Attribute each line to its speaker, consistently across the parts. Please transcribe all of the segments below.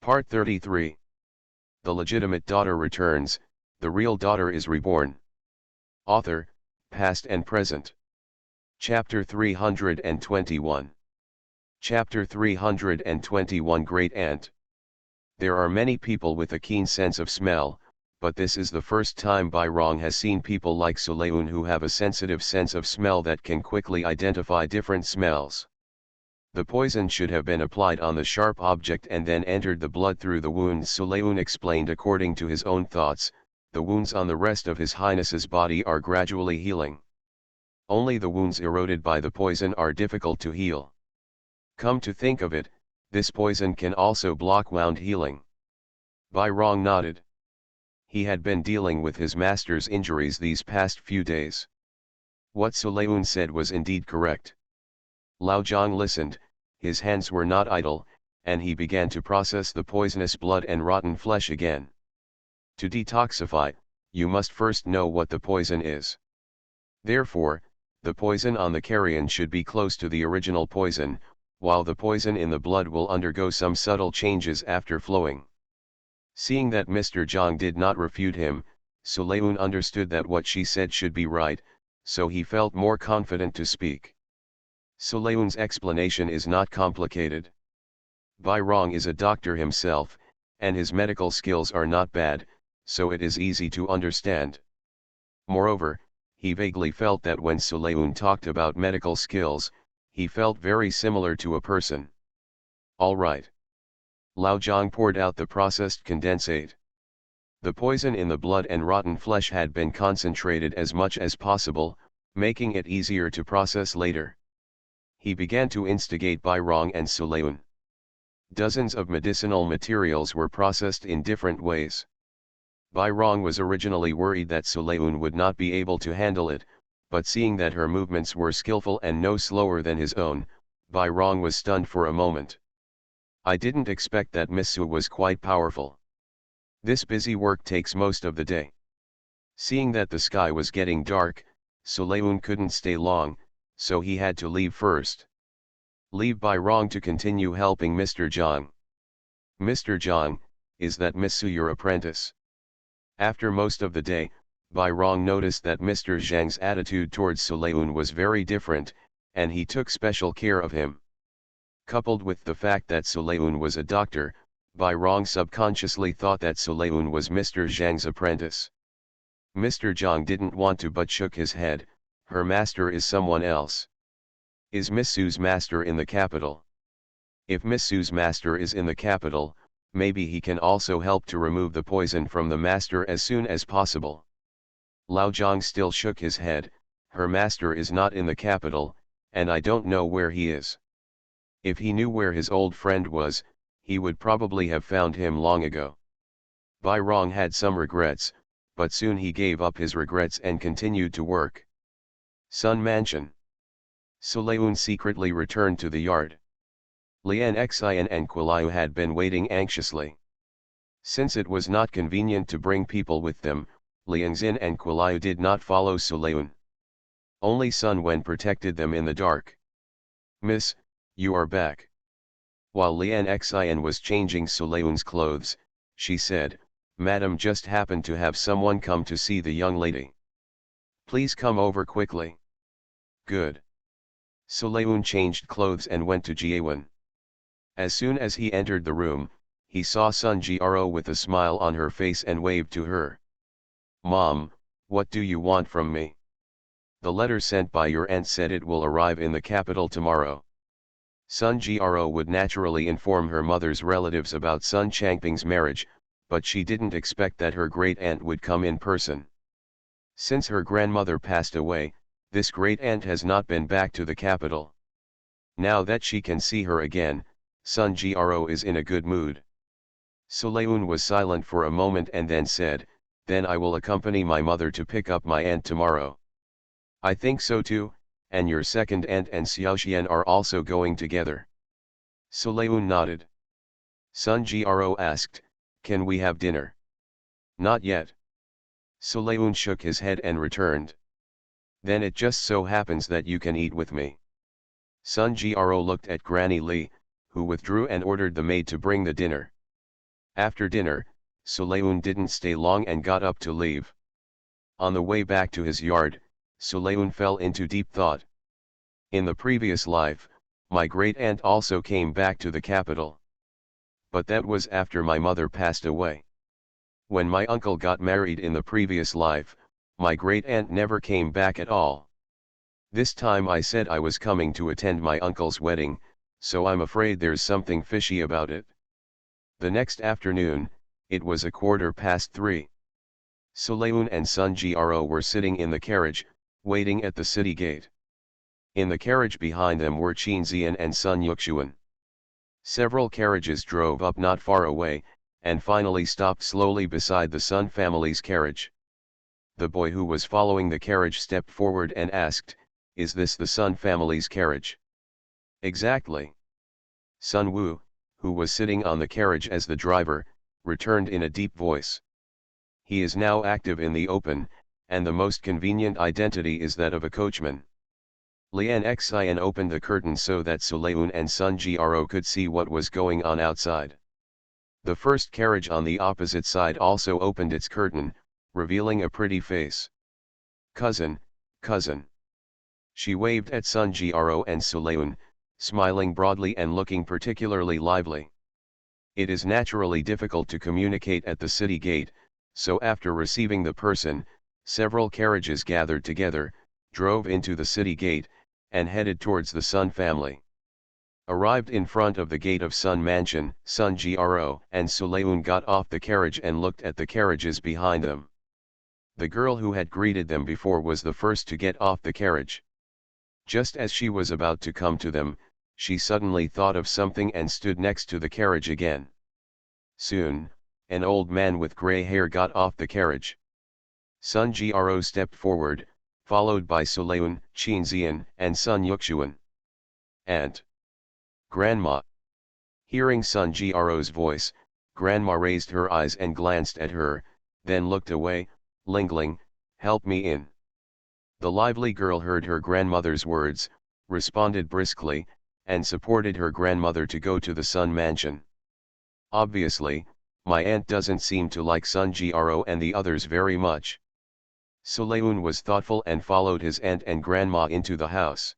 Speaker 1: Part 33. The legitimate daughter returns, the real daughter is reborn. Author, past and present. Chapter 321. Chapter 321 Great Aunt. There are many people with a keen sense of smell, but this is the first time Bairong has seen people like Suleun who have a sensitive sense of smell that can quickly identify different smells. The poison should have been applied on the sharp object and then entered the blood through the wounds. Suleun explained according to his own thoughts. The wounds on the rest of His Highness's body are gradually healing. Only the wounds eroded by the poison are difficult to heal. Come to think of it, this poison can also block wound healing. Bairong nodded. He had been dealing with his master's injuries these past few days. What Suleun said was indeed correct. Lao Zhang listened, his hands were not idle, and he began to process the poisonous blood and rotten flesh again. To detoxify, you must first know what the poison is. Therefore, the poison on the carrion should be close to the original poison, while the poison in the blood will undergo some subtle changes after flowing. Seeing that Mr. Zhang did not refute him, Suleun understood that what she said should be right, so he felt more confident to speak. Suleun's explanation is not complicated. Bairong is a doctor himself, and his medical skills are not bad, so it is easy to understand. Moreover, he vaguely felt that when Suleun talked about medical skills, he felt very similar to a person. All right. Lao Zhang poured out the processed condensate. The poison in the blood and rotten flesh had been concentrated as much as possible, making it easier to process later. He began to instigate Bairong and Suleun. Dozens of medicinal materials were processed in different ways. Bairong was originally worried that Suleun would not be able to handle it, but seeing that her movements were skillful and no slower than his own, Bairong was stunned for a moment. I didn't expect that Miss Su was quite powerful. This busy work takes most of the day. Seeing that the sky was getting dark, Suleun couldn't stay long, so he had to leave first. Leave Bairong to continue helping Mr. Zhang. Mr. Zhang, is that Miss Su your apprentice? After most of the day, Bairong noticed that Mr. Zhang's attitude towards Suleun was very different, and he took special care of him. Coupled with the fact that Suleun was a doctor, Bairong subconsciously thought that Suleun was Mr. Zhang's apprentice. Mr. Zhang didn't want to but shook his head. Her master is someone else. Is Miss Su's master in the capital? If Miss Su's master is in the capital, maybe he can also help to remove the poison from the master as soon as possible. Lao Zhang still shook his head. Her master is not in the capital, and I don't know where he is. If he knew where his old friend was, he would probably have found him long ago. Bairong had some regrets, but soon he gave up his regrets and continued to work. Sun Mansion. Suleun secretly returned to the yard. Lian Xian and Kuliu had been waiting anxiously. Since it was not convenient to bring people with them, Liang Xin and Kuliu did not follow Suleun. Only Sun Wen protected them in the dark. Miss, you are back. While Lian Xian was changing Suleun's clothes, she said, Madam just happened to have someone come to see the young lady. Please come over quickly. Good. Suleun changed clothes and went to Jiawen. As soon as he entered the room, he saw Sun Jiaro with a smile on her face and waved to her. Mom, what do you want from me? The letter sent by your aunt said it will arrive in the capital tomorrow. Sun Jiaro would naturally inform her mother's relatives about Sun Changping's marriage, but she didn't expect that her great-aunt would come in person. Since her grandmother passed away, this great-aunt has not been back to the capital. Now that she can see her again, Sun Jiaro is in a good mood. Suleun was silent for a moment and then said, Then I will accompany my mother to pick up my aunt tomorrow. I think so too, and your second aunt and Xiaoxian are also going together. Suleun nodded. Sun Jiaro asked, Can we have dinner? Not yet. Suleun shook his head and returned. Then it just so happens that you can eat with me. Sun Jiaro looked at Granny Li, who withdrew and ordered the maid to bring the dinner. After dinner, Sulayun didn't stay long and got up to leave. On the way back to his yard, Sulayun fell into deep thought. In the previous life, my great-aunt also came back to the capital. But that was after my mother passed away. When my uncle got married in the previous life, my great-aunt never came back at all. This time I said I was coming to attend my uncle's wedding, so I'm afraid there's something fishy about it. The next afternoon, it was 3:15. Sulayun and Sun Gro were sitting in the carriage, waiting at the city gate. In the carriage behind them were Qin Zian and Sun Yuxuan. Several carriages drove up not far away, and finally stopped slowly beside the Sun family's carriage. The boy who was following the carriage stepped forward and asked, "Is this the Sun family's carriage?" "Exactly." Sun Wu, who was sitting on the carriage as the driver, returned in a deep voice. "He is now active in the open, and the most convenient identity is that of a coachman." Lian Xian opened the curtain so that Sulayun and Sun Gro could see what was going on outside. The first carriage on the opposite side also opened its curtain, revealing a pretty face. "Cousin, cousin." She waved at Sun Gro and Sulayun, smiling broadly and looking particularly lively. It is naturally difficult to communicate at the city gate, so after receiving the person, several carriages gathered together, drove into the city gate, and headed towards the Sun family. Arrived in front of the gate of Sun Mansion, Sun Gro and Sulayun got off the carriage and looked at the carriages behind them. The girl who had greeted them before was the first to get off the carriage. Just as she was about to come to them, she suddenly thought of something and stood next to the carriage again. Soon, an old man with grey hair got off the carriage. Sun Gro stepped forward, followed by Sulayun, Qin Zian, and Sun Yuxuan. "Aunt! Grandma!" Hearing Sun Gro's voice, Grandma raised her eyes and glanced at her, then looked away, lingling, "Help me in." The lively girl heard her grandmother's words, responded briskly, and supported her grandmother to go to the Sun Mansion. "Obviously, my aunt doesn't seem to like Sun Gro and the others very much." Sulayun was thoughtful and followed his aunt and grandma into the house.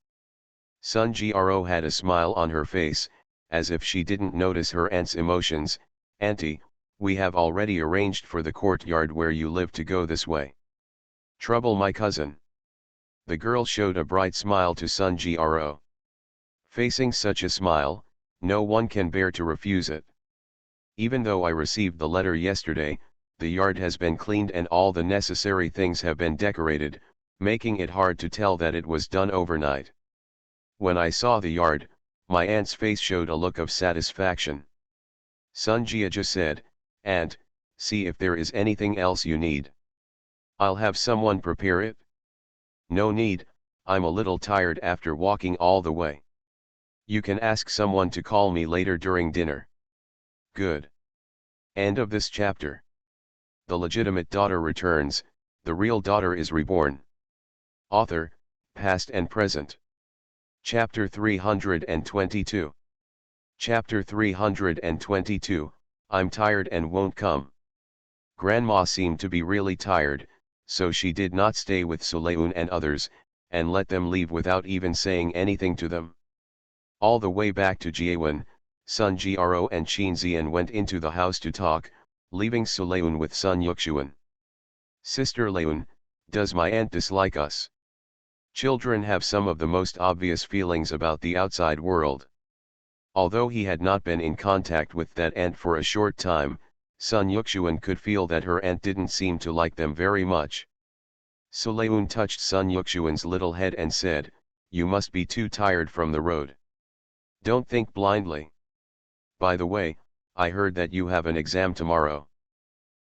Speaker 1: Sun Gro had a smile on her face, as if she didn't notice her aunt's emotions. "Auntie, we have already arranged for the courtyard where you live to go this way." "Trouble, my cousin?" The girl showed a bright smile to Sun Gro. Facing such a smile, no one can bear to refuse it. "Even though I received the letter yesterday, the yard has been cleaned and all the necessary things have been decorated, making it hard to tell that it was done overnight. When I saw the yard, my aunt's face showed a look of satisfaction." Sun Jia said, "Aunt, see if there is anything else you need. I'll have someone prepare it." "No need, I'm a little tired after walking all the way. You can ask someone to call me later during dinner." "Good." End of this chapter. The legitimate daughter returns, the real daughter is reborn. Author, past and present. Chapter 322. Chapter 322, I'm tired and won't come. Grandma seemed to be really tired, so she did not stay with Sulayun and others, and let them leave without even saying anything to them. All the way back to Jiawan, Sun Gro and Qin Zian went into the house to talk, leaving Sulayun with Sun Yuxuan. "Sister Layun, does my aunt dislike us?" Children have some of the most obvious feelings about the outside world. Although he had not been in contact with that aunt for a short time, Sun Yuxuan could feel that her aunt didn't seem to like them very much. Sulayun touched Sun Yuxuan's little head and said, "You must be too tired from the road. Don't think blindly. By the way, I heard that you have an exam tomorrow."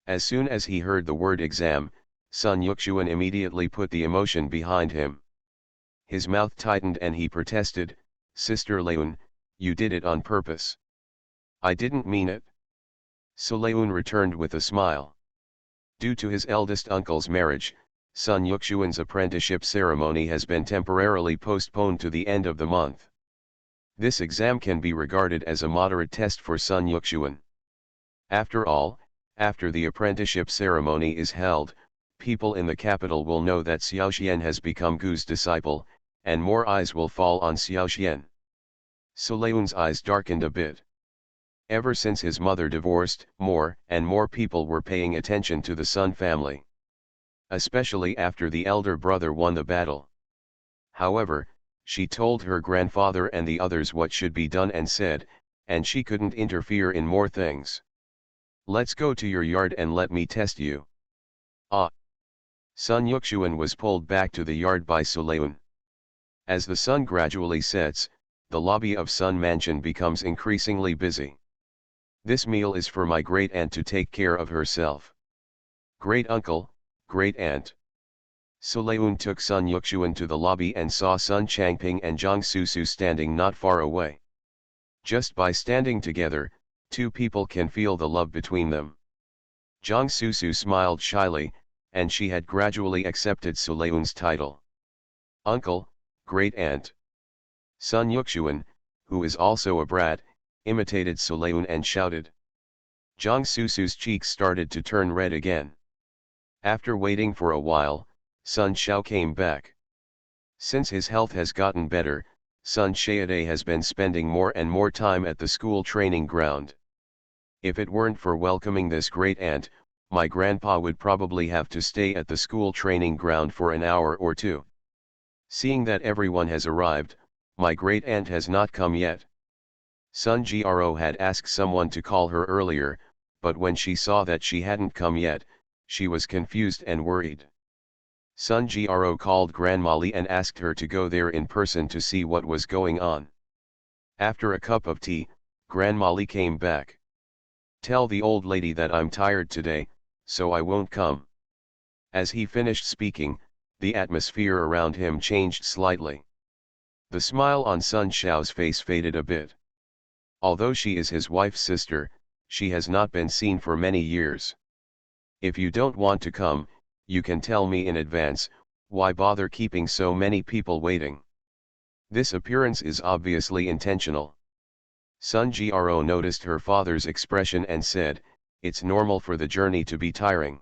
Speaker 1: As soon as he heard the word exam, Sun Yuxuan immediately put the emotion behind him. His mouth tightened and he protested, "Sister Layun, you did it on purpose." "I didn't mean it." Sulayun returned with a smile. Due to his eldest uncle's marriage, Sun Yuxuan's apprenticeship ceremony has been temporarily postponed to the end of the month. This exam can be regarded as a moderate test for Sun Yuxuan. After all, after the apprenticeship ceremony is held, people in the capital will know that Xiaoxian has become Gu's disciple, and more eyes will fall on Xiaoxian. Sulayun's eyes darkened a bit. Ever since his mother divorced, more and more people were paying attention to the Sun family. Especially after the elder brother won the battle. However, she told her grandfather and the others what should be done and said, and she couldn't interfere in more things. Let's go to your yard and let me test you. Ah! Sun Yuxuan was pulled back to the yard by Sulayun. As the sun gradually sets, the lobby of Sun Mansion becomes increasingly busy. This meal is for my great-aunt to take care of herself. Great-uncle, great-aunt. Sulayun took Sun Yuxuan to the lobby and saw Sun Changping and Zhang Susu standing not far away. Just by standing together, two people can feel the love between them. Zhang Susu smiled shyly, and she had gradually accepted Sulayun's title. Uncle, great-aunt. Sun Yuxuan, who is also a brat, imitated Sulayun and shouted. Zhang Susu's cheeks started to turn red again. After waiting for a while, Sun Xiao came back. Since his health has gotten better, Sun Xiaode has been spending more and more time at the school training ground. If it weren't for welcoming this great-aunt, my grandpa would probably have to stay at the school training ground for an hour or two. Seeing that everyone has arrived, my great-aunt has not come yet. Sun Gro had asked someone to call her earlier, but when she saw that she hadn't come yet, she was confused and worried. Sun Gro called Grandma Li and asked her to go there in person to see what was going on. After a cup of tea, Grandma Li came back. Tell the old lady that I'm tired today, so I won't come. As he finished speaking, the atmosphere around him changed slightly. The smile on Sun Xiao's face faded a bit. Although she is his wife's sister, she has not been seen for many years. If you don't want to come, you can tell me in advance, why bother keeping so many people waiting? This appearance is obviously intentional. Sun Gro noticed her father's expression and said, it's normal for the journey to be tiring.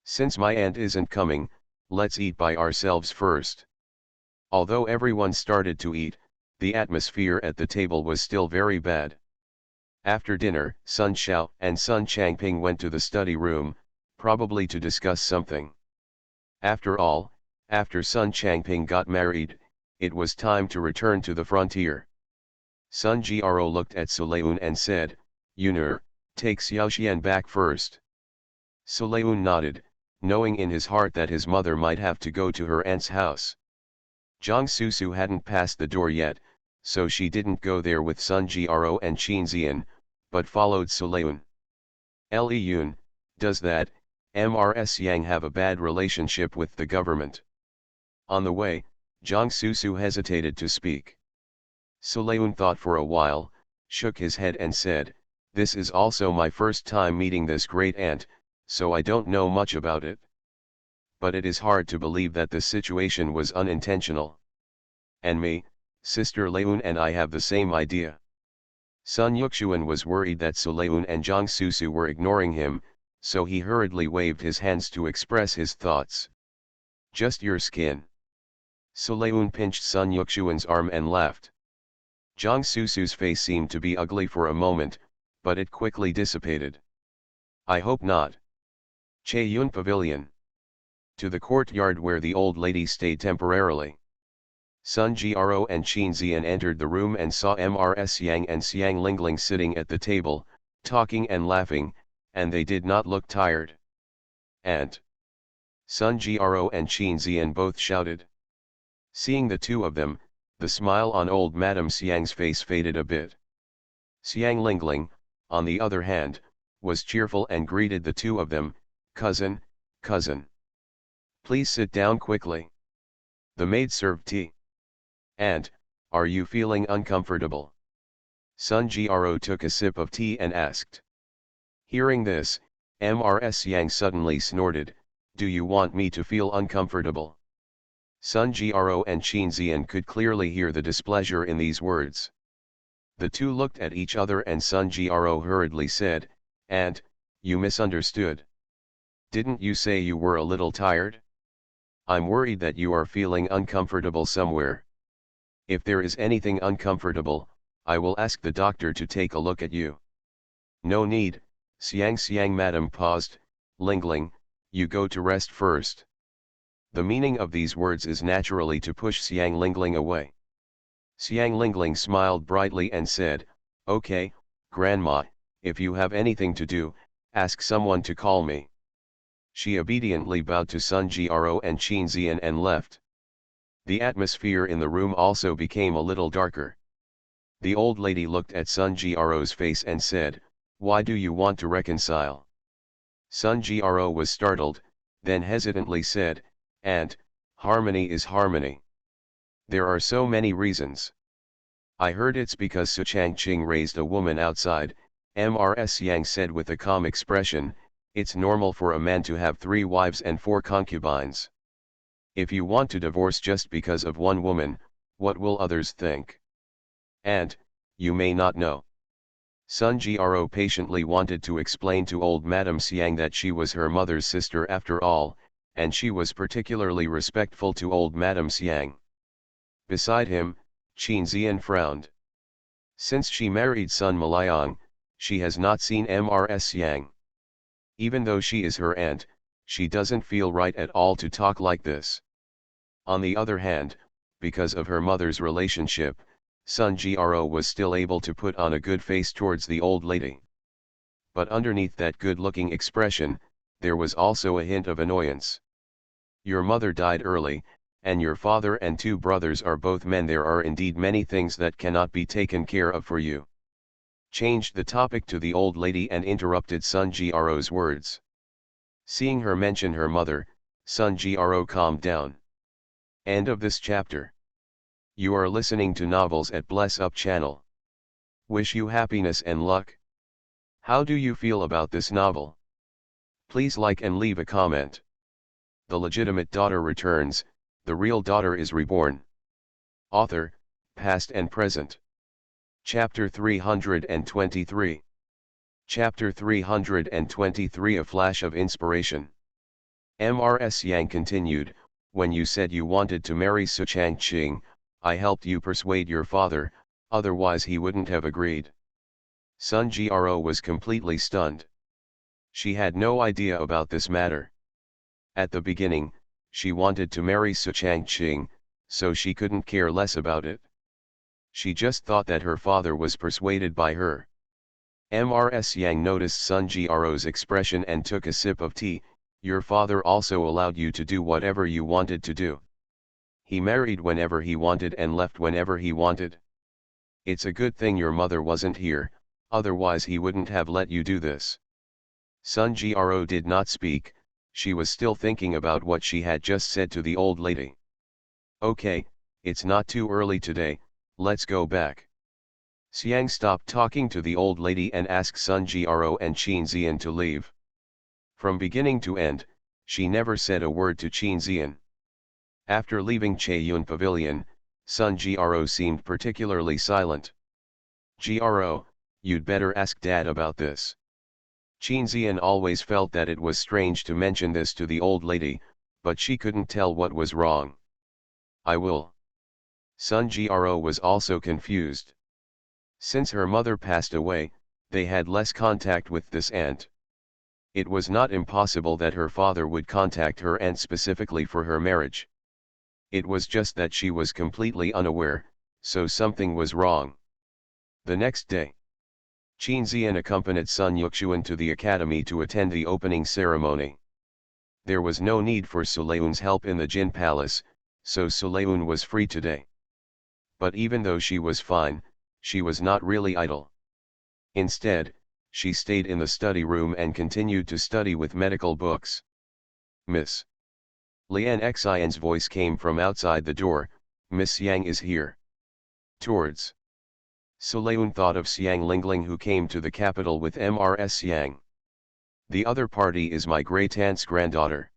Speaker 1: Since my aunt isn't coming, let's eat by ourselves first. Although everyone started to eat, the atmosphere at the table was still very bad. After dinner, Sun Xiao and Sun Changping went to the study room, probably to discuss something. After all, after Sun Changping got married, it was time to return to the frontier. Sun Gro looked at Sulayun and said, Yunur, take Xiaoxian back first. Sulayun nodded, knowing in his heart that his mother might have to go to her aunt's house. Zhang Susu hadn't passed the door yet, so she didn't go there with Sun Gro and Qin Zian, but followed Sulayun. Li Yun, does that Mrs. Yang have a bad relationship with the government? On the way, Zhang Susu hesitated to speak. Sulayun thought for a while, shook his head and said, this is also my first time meeting this great-aunt, so I don't know much about it. But it is hard to believe that the situation was unintentional. And me, Sister Leun and I have the same idea. Sun Yuxuan was worried that Sulayun and Zhang Susu were ignoring him, so he hurriedly waved his hands to express his thoughts. Just your skin. Sulayun pinched Sun Yuxuan's arm and laughed. Zhang Susu's face seemed to be ugly for a moment, but it quickly dissipated. I hope not. Che-Yun Pavilion. To the courtyard where the old lady stayed temporarily. Sun Gro and Qin Zian entered the room and saw Mrs. Yang and Xiang Lingling sitting at the table, talking and laughing, and they did not look tired. Aunt! Sun Gro and Qin Zian both shouted. Seeing the two of them, the smile on old Madame Xiang's face faded a bit. Xiang Lingling, on the other hand, was cheerful and greeted the two of them, cousin, cousin. Please sit down quickly. The maid served tea. Aunt, are you feeling uncomfortable? Sun Gro took a sip of tea and asked. Hearing this, Mrs. Yang suddenly snorted, do you want me to feel uncomfortable? Sun Gro and Qin Zian could clearly hear the displeasure in these words. The two looked at each other and Sun Gro hurriedly said, And, you misunderstood. Didn't you say you were a little tired? I'm worried that you are feeling uncomfortable somewhere. If there is anything uncomfortable, I will ask the doctor to take a look at you. No need, Siang madam paused, Lingling, you go to rest first. The meaning of these words is naturally to push Siang Lingling away. Siang Lingling smiled brightly and said, okay, Grandma, if you have anything to do, ask someone to call me. She obediently bowed to Sun Jiaro and Qin Zian and left. The atmosphere in the room also became a little darker. The old lady looked at Sun Jiaro's face and said, why do you want to reconcile? Sun Jiaro was startled, then hesitantly said, Aunt, harmony is harmony. There are so many reasons. I heard it's because Su Changqing raised a woman outside, Mrs. Yang said with a calm expression, it's normal for a man to have 3 wives and 4 concubines. If you want to divorce just because of one woman, what will others think? And, you may not know. Sun Jiaro patiently wanted to explain to old Madame Xiang that she was her mother's sister after all, and she was particularly respectful to old Madame Xiang. Beside him, Qin Zian frowned. Since she married Sun Malayang, she has not seen Mrs. Xiang. Even though she is her aunt, she doesn't feel right at all to talk like this. On the other hand, because of her mother's relationship, Sun Jiaro was still able to put on a good face towards the old lady. But underneath that good-looking expression, there was also a hint of annoyance. Your mother died early, and your father and 2 brothers are both men. There are indeed many things that cannot be taken care of for you. Changed the topic to the old lady and interrupted Sun Jiaro's words. Seeing her mention her mother, Sun Jiaro calmed down. End of this chapter. You are listening to novels at Bless Up channel. Wish you happiness and luck. How do you feel about this novel? Please like and leave a comment. The legitimate daughter returns, the real daughter is reborn. Author, past and present. Chapter 323. Chapter 323 A Flash of Inspiration. Mrs. Yang continued, when you said you wanted to marry Su Changqing, I helped you persuade your father, otherwise he wouldn't have agreed. Sun Jiaro was completely stunned. She had no idea about this matter. At the beginning, she wanted to marry Su Changqing, so she couldn't care less about it. She just thought that her father was persuaded by her. Mrs. Yang noticed Sun Jiaro's expression and took a sip of tea. Your father also allowed you to do whatever you wanted to do. He married whenever he wanted and left whenever he wanted. It's a good thing your mother wasn't here, otherwise he wouldn't have let you do this. Sun Jiaro did not speak, she was still thinking about what she had just said to the old lady. Okay, it's not too early today, let's go back. Xiang stopped talking to the old lady and asked Sun Jiaro and Qin Zian to leave. From beginning to end, she never said a word to Qin Zian. After leaving Chaeyun Pavilion, Sun Jiaro seemed particularly silent. Jiaro, you'd better ask Dad about this. Qin Zian always felt that it was strange to mention this to the old lady, but she couldn't tell what was wrong. I will. Sun Jiaro was also confused. Since her mother passed away, they had less contact with this aunt. It was not impossible that her father would contact her aunt specifically for her marriage. It was just that she was completely unaware, so something was wrong. The next day, Qin Zian accompanied Sun Yuxuan to the academy to attend the opening ceremony. There was no need for Suleun's help in the Jin Palace, so Suleun was free today. But even though she was fine, she was not really idle. Instead, she stayed in the study room and continued to study with medical books. Miss Lian Xian's voice came from outside the door, Miss Yang is here. Towards. Suleun thought of Xiang Lingling who came to the capital with Mrs. Yang. The other party is my great-aunt's granddaughter.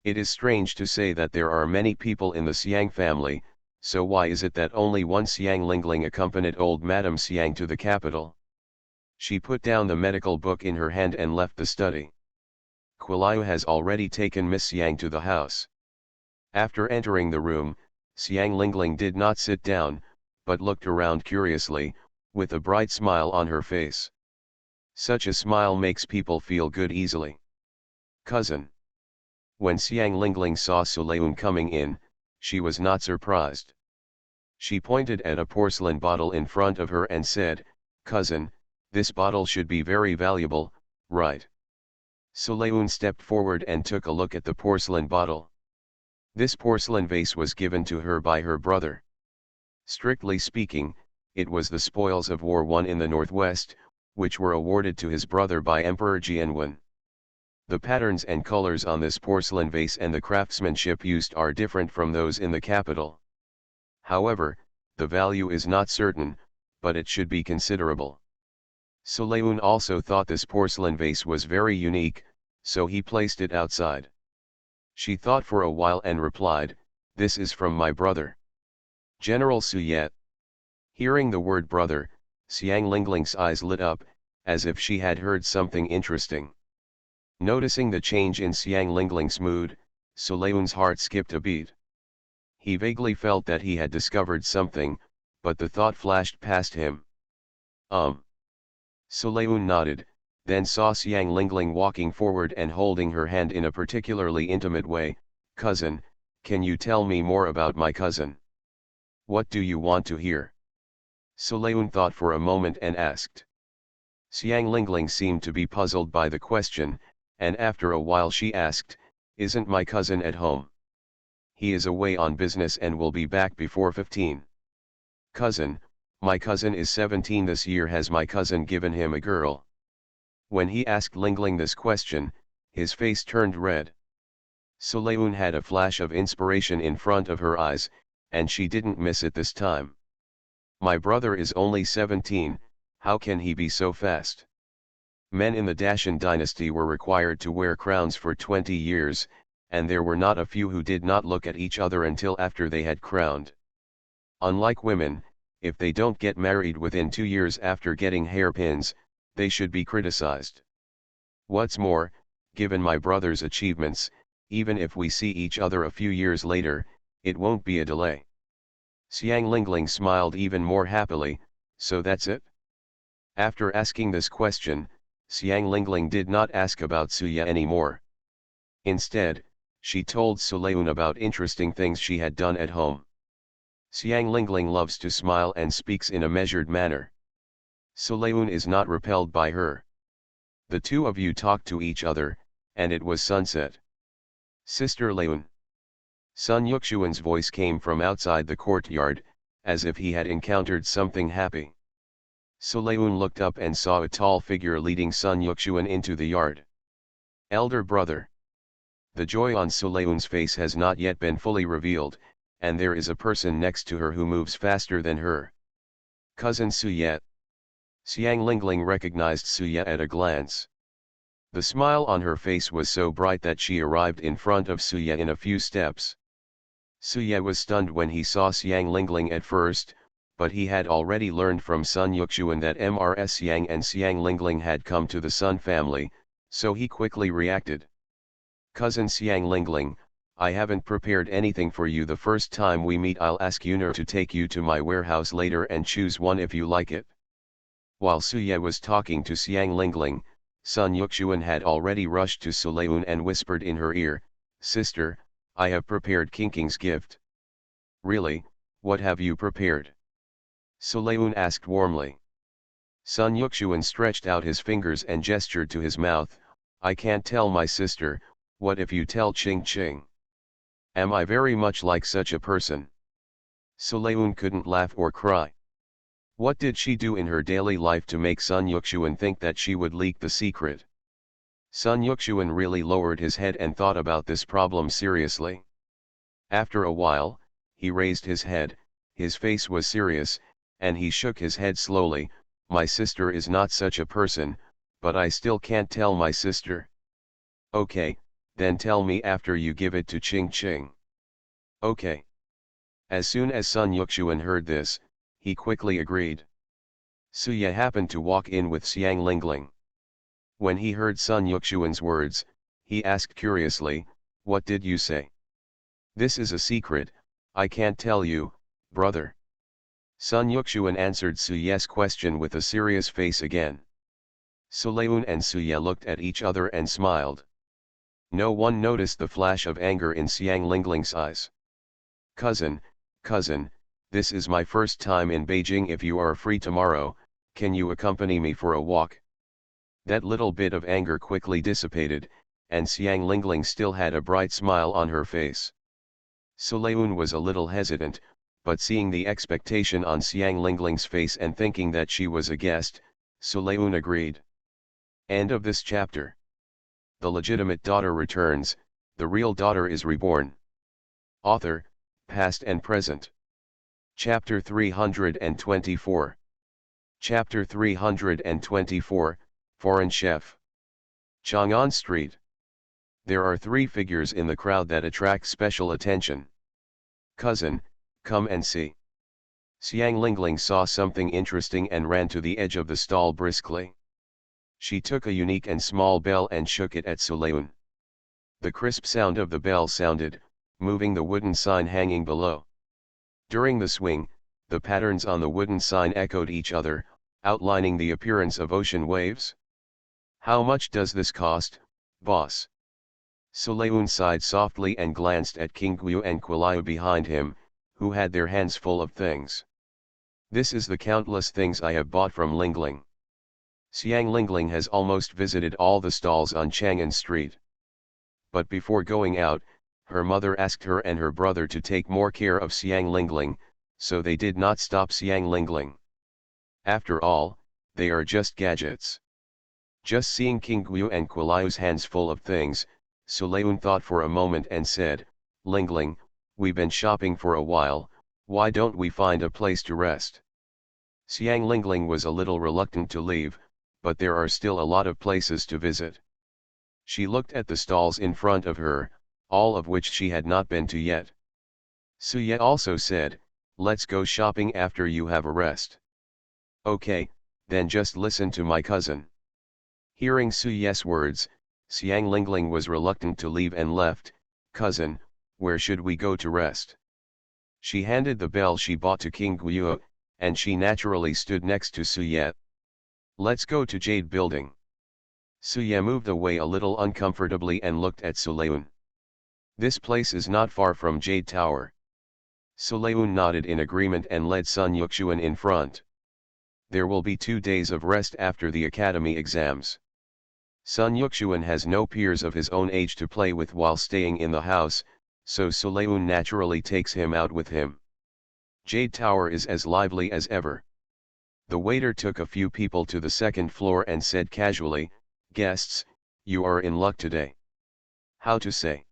Speaker 1: It is strange to say that there are many people in the Xiang family, so why is it that only one Xiang Lingling accompanied old Madame Xiang to the capital? She put down the medical book in her hand and left the study. Quilau has already taken Miss Xiang to the house. After entering the room, Xiang Lingling did not sit down, but looked around curiously, with a bright smile on her face. Such a smile makes people feel good easily. Cousin. When Xiang Lingling saw Sulayun coming in, she was not surprised. She pointed at a porcelain bottle in front of her and said, "Cousin, this bottle should be very valuable, right?" Sulayun stepped forward and took a look at the porcelain bottle. This porcelain vase was given to her by her brother. Strictly speaking, it was the spoils of war won in the northwest, which were awarded to his brother by Emperor Jianwen. The patterns and colors on this porcelain vase and the craftsmanship used are different from those in the capital. However, the value is not certain, but it should be considerable. Sulayun also thought this porcelain vase was very unique, so he placed it outside. She thought for a while and replied, "This is from my brother, General Suyet." Hearing the word brother, Xiang Lingling's eyes lit up, as if she had heard something interesting. Noticing the change in Xiang Lingling's mood, Sulayun's heart skipped a beat. He vaguely felt that he had discovered something, but the thought flashed past him. Sulayun nodded, then saw Xiang Lingling walking forward and holding her hand in a particularly intimate way. "Cousin, can you tell me more about my cousin? What do you want to hear?" Sulayun thought for a moment and asked. Xiang Lingling seemed to be puzzled by the question, and after a while she asked, "Isn't my cousin at home? He is away on business and will be back before 15. Cousin, my cousin is 17 this year. Has my cousin given him a girl?" When he asked Lingling this question, his face turned red. Sulayun had a flash of inspiration in front of her eyes, and she didn't miss it this time. "My brother is only 17, how can he be so fast?" Men in the Dacian dynasty were required to wear crowns for 20 years, and there were not a few who did not look at each other until after they had crowned. Unlike women, if they don't get married within 2 years after getting hairpins, they should be criticized. What's more, given my brother's achievements, even if we see each other a few years later, it won't be a delay. Xiang Lingling smiled even more happily, "So that's it?" After asking this question, Xiang Lingling did not ask about Suya anymore. Instead, she told Sulayun about interesting things she had done at home. Xiang Lingling loves to smile and speaks in a measured manner. Sulayun is not repelled by her. The two of you talked to each other, and it was sunset. "Sister Leun." Sun Yuxuan's voice came from outside the courtyard, as if he had encountered something happy. Sulayun looked up and saw a tall figure leading Sun Yuxuan into the yard. "Elder brother." The joy on Sulayun's face has not yet been fully revealed, and there is a person next to her who moves faster than her. "Cousin Suyet." Xiang Lingling recognized Suyet at a glance. The smile on her face was so bright that she arrived in front of Suyet in a few steps. Suyet was stunned when he saw Xiang Lingling at first, but he had already learned from Sun Yuxuan that Mrs. Xiang and Xiang Lingling had come to the Sun family, so he quickly reacted. "Cousin Xiang Lingling, I haven't prepared anything for you the first time we meet. I'll ask Yuner to take you to my warehouse later and choose one if you like it." While Suye was talking to Xiang Lingling, Sun Yuxuan had already rushed to Sulayun and whispered in her ear, "Sister, I have prepared Kinking's gift." "Really, what have you prepared?" Sulayun asked warmly. Sun Yuxuan stretched out his fingers and gestured to his mouth, "I can't tell my sister, what if you tell Ching Ching? Am I very much like such a person?" Sulayun couldn't laugh or cry. What did she do in her daily life to make Sun Yuxuan think that she would leak the secret? Sun Yuxuan really lowered his head and thought about this problem seriously. After a while, he raised his head, his face was serious, and he shook his head slowly. "My sister is not such a person, but I still can't tell my sister." "Okay, then tell me after you give it to Ching Ching." "Okay." As soon as Sun Yuxuan heard this, he quickly agreed. Suye happened to walk in with Xiang Lingling. When he heard Sun Yuxuan's words, he asked curiously, "What did you say?" "This is a secret, I can't tell you, brother." Sun Yuxuan answered Suye's question with a serious face again. Suleun and Suye looked at each other and smiled. No one noticed the flash of anger in Xiang Lingling's eyes. Cousin, this is my first time in Beijing. If you are free tomorrow, can you accompany me for a walk? That little bit of anger quickly dissipated, and Xiang Lingling still had a bright smile on her face. Suleun was a little hesitant, but seeing the expectation on Xiang Lingling's face and thinking that she was a guest, Suleun agreed. End of this chapter. The legitimate daughter returns, the real daughter is reborn. Author, past and present. Chapter 324. Chapter 324, Foreign Chef. Chang'an Street. There are three figures in the crowd that attract special attention. Cousin, come and see. Xiang Lingling saw something interesting and ran to the edge of the stall briskly. She took a unique and small bell and shook it at Suleun. The crisp sound of the bell sounded, moving the wooden sign hanging below. During the swing, the patterns on the wooden sign echoed each other, outlining the appearance of ocean waves. "How much does this cost, boss?" Suleun sighed softly and glanced at King Guyu and Quiliu behind him, who had their hands full of things. "This is the countless things I have bought from Lingling." Xiang Lingling has almost visited all the stalls on Chang'an Street. But before going out, her mother asked her and her brother to take more care of Xiang Lingling, so they did not stop Xiang Lingling. After all, they are just gadgets. Just seeing King Guyu and Quiliu's hands full of things, Suleun thought for a moment and said, "Lingling, we've been shopping for a while, why don't we find a place to rest?" Xiang Lingling was a little reluctant to leave, but there are still a lot of places to visit. She looked at the stalls in front of her, all of which she had not been to yet. Suye also said, "Let's go shopping after you have a rest." "Okay, then just listen to my cousin." Hearing Suye's words, Xiang Lingling was reluctant to leave and left. "Cousin, where should we go to rest?" She handed the bell she bought to King Guyu, and she naturally stood next to Suye. "Let's go to Jade Building." Suye moved away a little uncomfortably and looked at Suleun. "This place is not far from Jade Tower." Suleun nodded in agreement and led Sun Yuxuan in front. There will be 2 days of rest after the academy exams. Sun Yuxuan has no peers of his own age to play with while staying in the house, so Suleun naturally takes him out with him. Jade Tower is as lively as ever. The waiter took a few people to the second floor and said casually, "Guests, you are in luck today." How to say?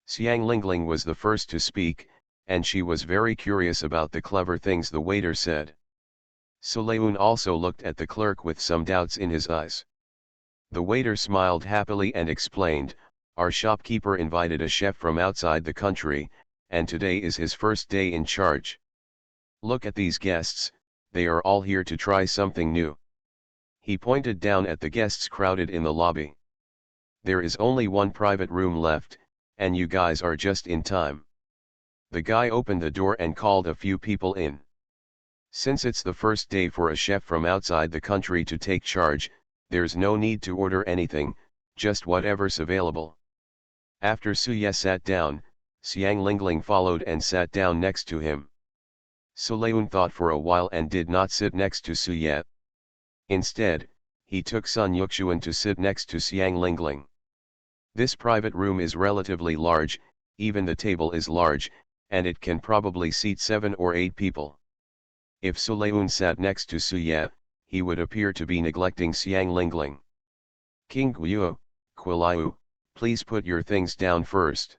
Speaker 1: Xiang Lingling was the first to speak, and she was very curious about the clever things the waiter said. Suleun also looked at the clerk with some doubts in his eyes. The waiter smiled happily and explained, "Our shopkeeper invited a chef from outside the country, and today is his first day in charge. Look at these guests, they are all here to try something new." He pointed down at the guests crowded in the lobby. "There is only one private room left, and you guys are just in time." The guy opened the door and called a few people in. Since it's the first day for a chef from outside the country to take charge, there's no need to order anything, just whatever's available. After Suye sat down, Xiang Lingling followed and sat down next to him. Suleun thought for a while and did not sit next to Suye. Instead, he took Sun Yuxuan to sit next to Xiang Lingling. This private room is relatively large, even the table is large, and it can probably seat 7 or 8 people. If Suleun sat next to Suye, he would appear to be neglecting Xiang Lingling. "King Guyu, Quiliu, please put your things down first."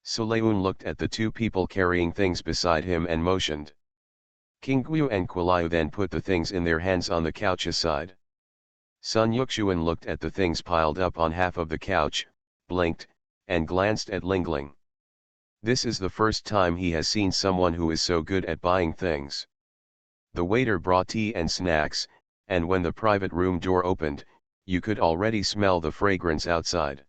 Speaker 1: Suleun looked at the 2 people carrying things beside him and motioned. King Guyu and Quiliu then put the things in their hands on the couch aside. Sun Yuxuan looked at the things piled up on half of the couch, blinked, and glanced at Lingling. This is the first time he has seen someone who is so good at buying things. The waiter brought tea and snacks, and when the private room door opened, you could already smell the fragrance outside.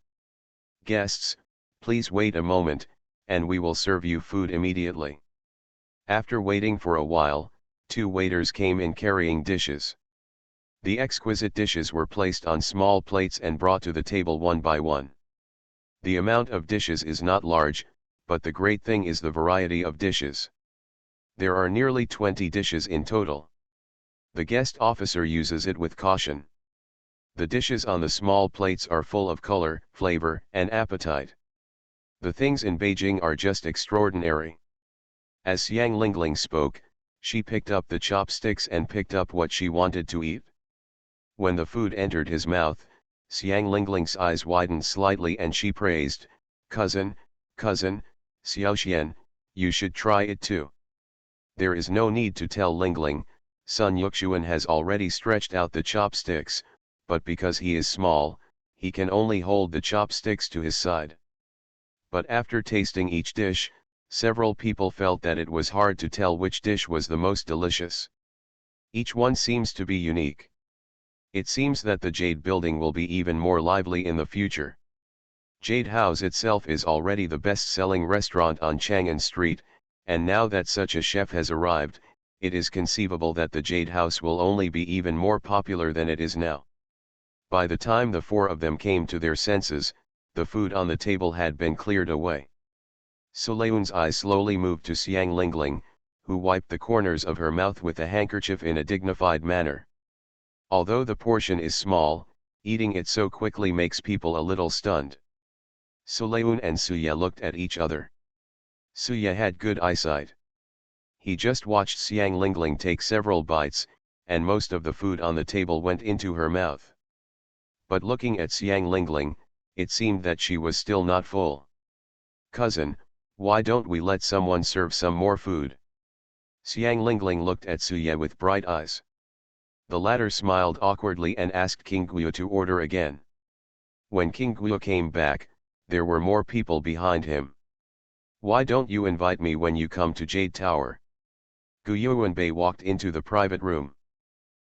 Speaker 1: Guests, please wait a moment, and we will serve you food immediately. After waiting for a while, two waiters came in carrying dishes. The exquisite dishes were placed on small plates and brought to the table one by one. The amount of dishes is not large, but the great thing is the variety of dishes. There are nearly 20 dishes in total. The guest officer uses it with caution. The dishes on the small plates are full of color, flavor, and appetite. The things in Beijing are just extraordinary. As Xiang Lingling spoke, she picked up the chopsticks and picked up what she wanted to eat. When the food entered his mouth, Xiang Lingling's eyes widened slightly and she praised, cousin, Xiaoxian, you should try it too. There is no need to tell Lingling, Sun Yuxuan has already stretched out the chopsticks, but because he is small, he can only hold the chopsticks to his side. But after tasting each dish, several people felt that it was hard to tell which dish was the most delicious. Each one seems to be unique. It seems that the Jade Building will be even more lively in the future. Jade House itself is already the best-selling restaurant on Chang'an Street, and now that such a chef has arrived, it is conceivable that the Jade House will only be even more popular than it is now. By the time the four of them came to their senses, the food on the table had been cleared away. Sulayun's eyes slowly moved to Xiang Lingling, who wiped the corners of her mouth with a handkerchief in a dignified manner. Although the portion is small, eating it so quickly makes people a little stunned. Sulayun and Suya looked at each other. Suya had good eyesight. He just watched Xiang Lingling take several bites, and most of the food on the table went into her mouth. But looking at Xiang Lingling, it seemed that she was still not full. Cousin, why don't we let someone serve some more food? Xiang Lingling looked at Suya with bright eyes. The latter smiled awkwardly and asked King Guo to order again. When King Guo came back, there were more people behind him. Why don't you invite me when you come to Jade Tower? Gu Yuanbei walked into the private room.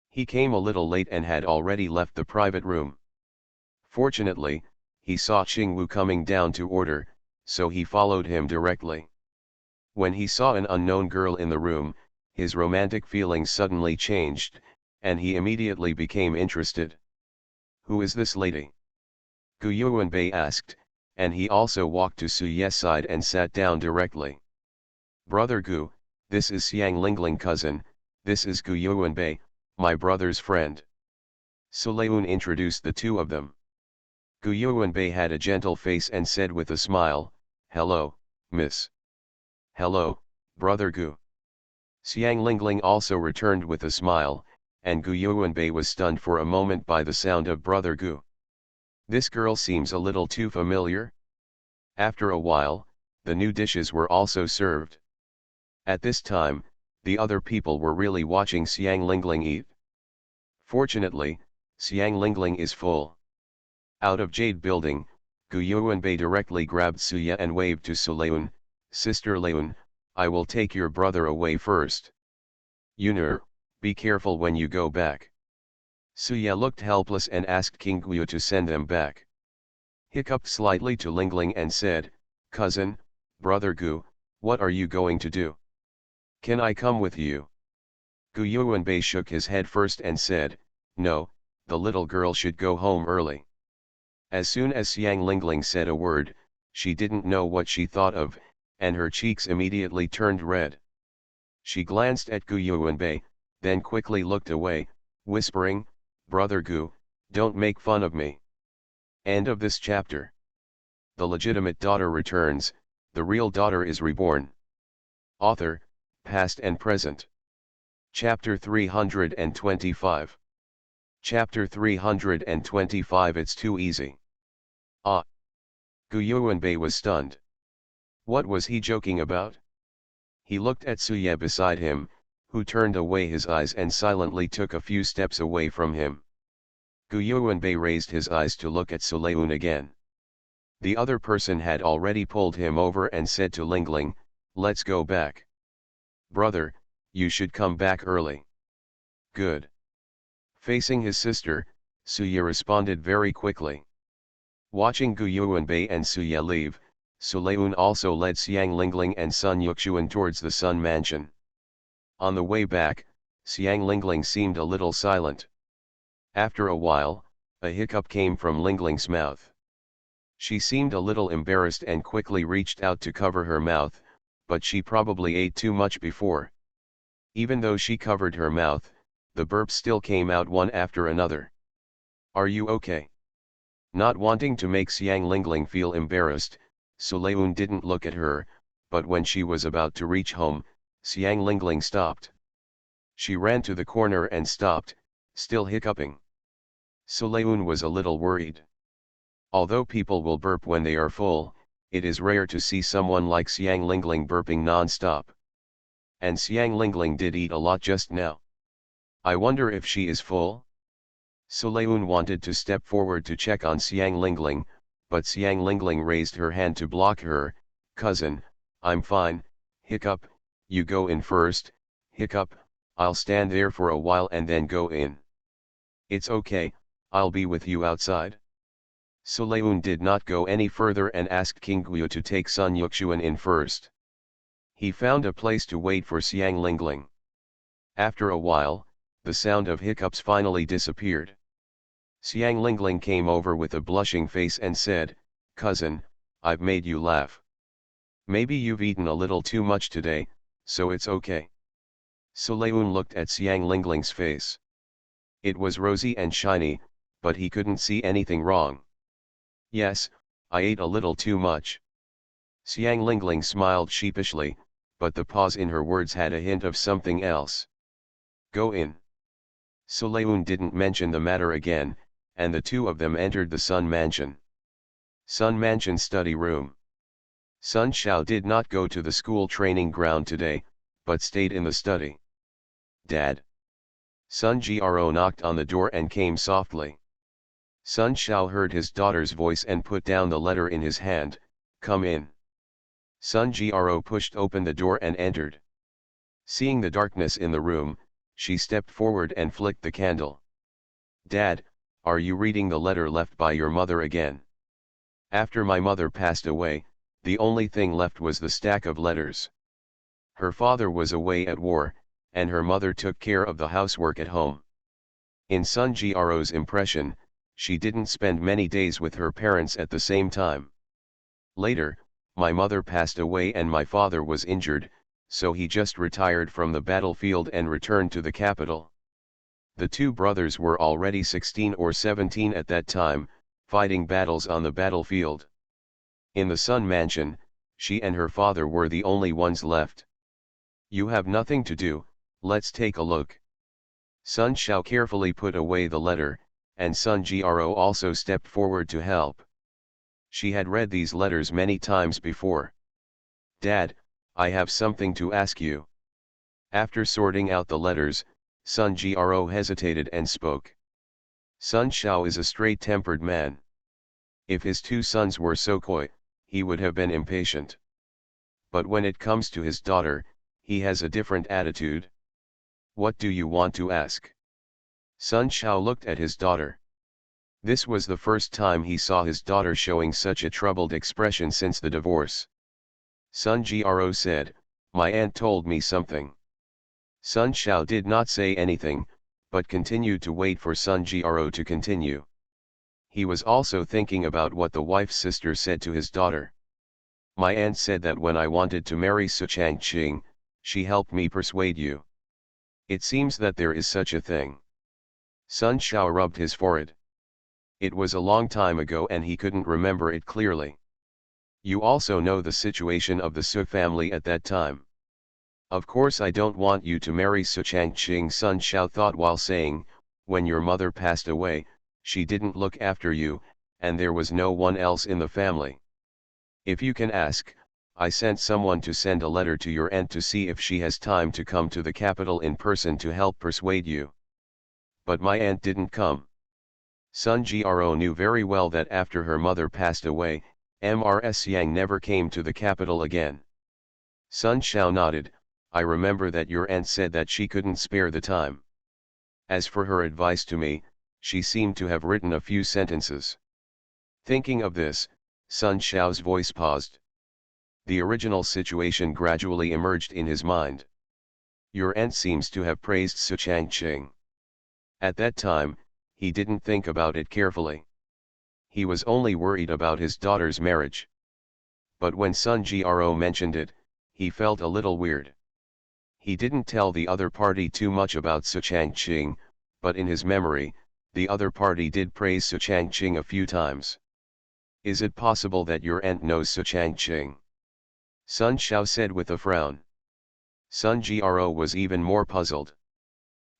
Speaker 1: He came a little late and had already left the private room. Fortunately, he saw Qingwu coming down to order, so he followed him directly. When he saw an unknown girl in the room, his romantic feelings suddenly changed, and he immediately became interested. Who is this lady? Gu Yuanbei asked, and he also walked to Suye's side and sat down directly. Brother Gu, this is Xiang Lingling cousin, this is Gu Yuanbei, my brother's friend. Sulayun introduced the two of them. Gu Yuanbei had a gentle face and said with a smile, hello, miss. Hello, brother Gu. Xiang Lingling also returned with a smile, and Gu Yuanbei was stunned for a moment by the sound of brother Gu. This girl seems a little too familiar. After a while, the new dishes were also served. At this time, the other people were really watching Xiang Lingling eat. Fortunately, Xiang Lingling is full. Out of Jade Building, Gu Yuanbei directly grabbed Suya and waved to Sulayun, Sister Leun, I will take your brother away first. Yunur, be careful when you go back. Suya looked helpless and asked King Guo to send them back. Hiccuped slightly to Lingling and said, cousin, brother Gu, what are you going to do? Can I come with you? Gu Yuanbei shook his head first and said, no, the little girl should go home early. As soon as Xiang Lingling said a word, she didn't know what she thought of, and her cheeks immediately turned red. She glanced at Gu Yuanbei, then quickly looked away, whispering, Brother Gu, don't make fun of me. End of this chapter. The legitimate daughter returns, the real daughter is reborn. Author, past and present. Chapter 325. Chapter 325 It's too easy. Ah! Gu Yuanbei was stunned. What was he joking about? He looked at Suye beside him, who turned away his eyes and silently took a few steps away from him. Gu Yuanbei raised his eyes to look at Sulayun again. The other person had already pulled him over and said to Lingling, let's go back. Brother, you should come back early. Good. Facing his sister, Suye responded very quickly. Watching Gu Yuanbei and Suye leave, Suleun also led Xiang Lingling and Sun Yuxuan towards the Sun Mansion. On the way back, Xiang Lingling seemed a little silent. After a while, a hiccup came from Lingling's mouth. She seemed a little embarrassed and quickly reached out to cover her mouth, but she probably ate too much before. Even though she covered her mouth, the burps still came out one after another. Are you okay? Not wanting to make Xiang Lingling feel embarrassed, Suleun didn't look at her, but when she was about to reach home, Xiang Lingling stopped. She ran to the corner and stopped, still hiccuping. Suleun was a little worried. Although people will burp when they are full, it is rare to see someone like Xiang Lingling burping non-stop. And Xiang Lingling did eat a lot just now. I wonder if she is full? Suleun wanted to step forward to check on Xiang Lingling, but Xiang Lingling raised her hand to block her. Cousin, I'm fine, hiccup, you go in first, hiccup, I'll stand there for a while and then go in. It's okay, I'll be with you outside. Suleun did not go any further and asked King Guyu to take Sun Yuxuan in first. He found a place to wait for Xiang Lingling. After a while, the sound of hiccups finally disappeared. Xiang Lingling came over with a blushing face and said, Cousin, I've made you laugh. Maybe you've eaten a little too much today, so it's okay. Suleun looked at Xiang Lingling's face. It was rosy and shiny, but he couldn't see anything wrong. Yes, I ate a little too much. Xiang Lingling smiled sheepishly, but the pause in her words had a hint of something else. Go in. Suleun didn't mention the matter again, and the two of them entered the Sun Mansion. Sun Mansion study room. Sun Xiao did not go to the school training ground today, but stayed in the study. Dad. Sun Gro knocked on the door and came softly. Sun Xiao heard his daughter's voice and put down the letter in his hand. Come in. Sun Gro pushed open the door and entered. Seeing the darkness in the room, she stepped forward and flicked the candle. Dad, are you reading the letter left by your mother again? After my mother passed away, the only thing left was the stack of letters. Her father was away at war, and her mother took care of the housework at home. In Sun Gro's impression, she didn't spend many days with her parents at the same time. Later, my mother passed away and my father was injured, so he just retired from the battlefield and returned to the capital. The two brothers were already 16 or 17 at that time, fighting battles on the battlefield. In the Sun Mansion, she and her father were the only ones left. You have nothing to do, let's take a look. Sun Xiao carefully put away the letter, and Sun Gro also stepped forward to help. She had read these letters many times before. Dad, I have something to ask you. After sorting out the letters, Sun Gro hesitated and spoke. Sun Xiao is a straight-tempered man. If his two sons were so coy, he would have been impatient. But when it comes to his daughter, he has a different attitude. What do you want to ask? Sun Xiao looked at his daughter. This was the first time he saw his daughter showing such a troubled expression since the divorce. Sun Gro said, my aunt told me something. Sun Xiao did not say anything, but continued to wait for Sun Gro to continue. He was also thinking about what the wife's sister said to his daughter. My aunt said that when I wanted to marry Su Changqing, she helped me persuade you. It seems that there is such a thing. Sun Xiao rubbed his forehead. It was a long time ago and he couldn't remember it clearly. You also know the situation of the Su family at that time. Of course I don't want you to marry Su Changqing, Sun Xiao thought while saying, when your mother passed away, she didn't look after you, and there was no one else in the family. If you can ask, I sent someone to send a letter to your aunt to see if she has time to come to the capital in person to help persuade you. But my aunt didn't come. Sun Gro knew very well that after her mother passed away, Ms Yang never came to the capital again. Sun Xiao nodded, I remember that your aunt said that she couldn't spare the time. As for her advice to me, she seemed to have written a few sentences. Thinking of this, Sun Xiao's voice paused. The original situation gradually emerged in his mind. Your aunt seems to have praised Su Changqing. At that time, he didn't think about it carefully. He was only worried about his daughter's marriage. But when Sun Gro mentioned it, he felt a little weird. He didn't tell the other party too much about Su Changqing, but in his memory, the other party did praise Su Changqing a few times. Is it possible that your aunt knows Su Changqing? Sun Xiao said with a frown. Sun Gro was even more puzzled.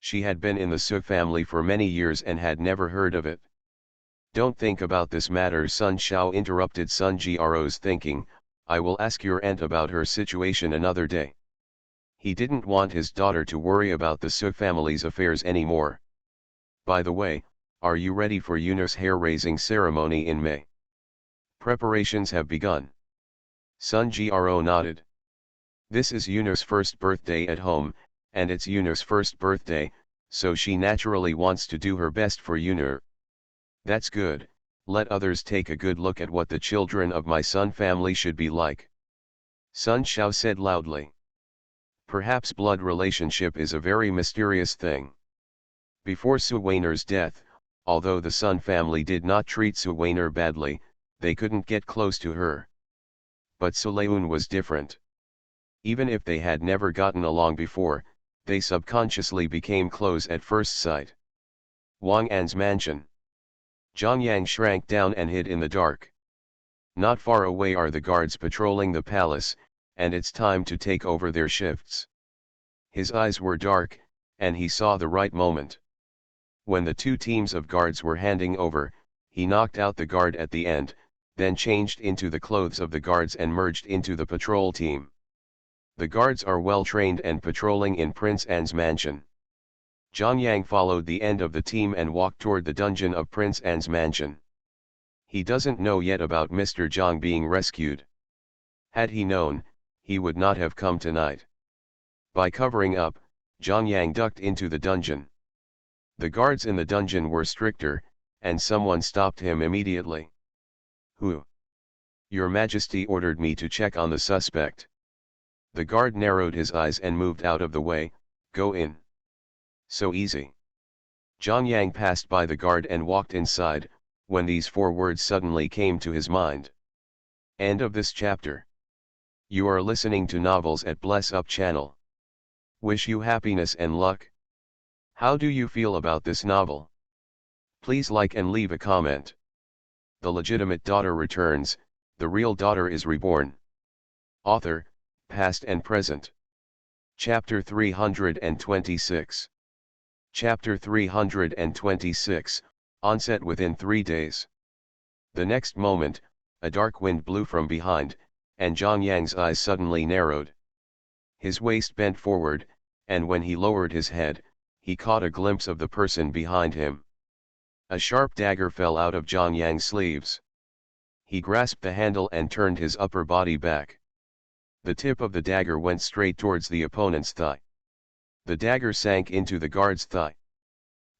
Speaker 1: She had been in the Su family for many years and had never heard of it. Don't think about this matter, Sun Xiao interrupted Sun Gro's thinking. I will ask your aunt about her situation another day. He didn't want his daughter to worry about the Su family's affairs anymore. By the way, are you ready for Yunus' hair-raising ceremony in May? Preparations have begun. Sun Gro nodded. This is Yunus' first birthday at home, and it's Yunus' first birthday, so she naturally wants to do her best for Yunus. That's good. Let others take a good look at what the children of my Sun family should be like. Sun Xiao said loudly. Perhaps blood relationship is a very mysterious thing. Before Su Weiner's death, although the Sun family did not treat Su Weiner badly, they couldn't get close to her. But Su Leun was different. Even if they had never gotten along before, they subconsciously became close at first sight. Wang An's mansion. Zhang Yang shrank down and hid in the dark. Not far away are the guards patrolling the palace, and it's time to take over their shifts. His eyes were dark, and he saw the right moment. When the two teams of guards were handing over, he knocked out the guard at the end, then changed into the clothes of the guards and merged into the patrol team. The guards are well trained and patrolling in Prince An's mansion. Zhang Yang followed the end of the team and walked toward the dungeon of Prince An's mansion. He doesn't know yet about Mr. Zhang being rescued. Had he known, he would not have come tonight. By covering up, Zhang Yang ducked into the dungeon. The guards in the dungeon were stricter, and someone stopped him immediately. Who? Your Majesty ordered me to check on the suspect. The guard narrowed his eyes and moved out of the way. Go in. So easy. Zhang Yang passed by the guard and walked inside, when these four words suddenly came to his mind. End of this chapter. You are listening to Novels at Bless Up channel. Wish you happiness and luck. How do you feel about this novel? Please like and leave a comment. The legitimate daughter returns, the real daughter is reborn. Author, past and present. Chapter 326. Chapter 326, onset within 3 days. The next moment, a dark wind blew from behind, and Zhang Yang's eyes suddenly narrowed. His waist bent forward, and when he lowered his head, he caught a glimpse of the person behind him. A sharp dagger fell out of Zhang Yang's sleeves. He grasped the handle and turned his upper body back. The tip of the dagger went straight towards the opponent's thigh. The dagger sank into the guard's thigh.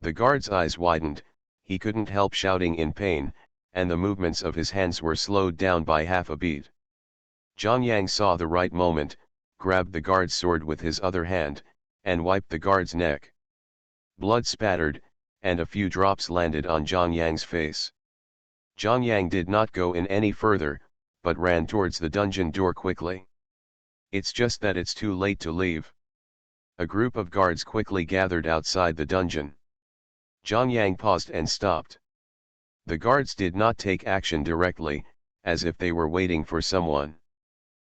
Speaker 1: The guard's eyes widened, he couldn't help shouting in pain, and the movements of his hands were slowed down by half a beat. Zhang Yang saw the right moment, grabbed the guard's sword with his other hand, and wiped the guard's neck. Blood spattered, and a few drops landed on Zhang Yang's face. Zhang Yang did not go in any further, but ran towards the dungeon door quickly. It's just that it's too late to leave. A group of guards quickly gathered outside the dungeon. Zhang Yang paused and stopped. The guards did not take action directly, as if they were waiting for someone.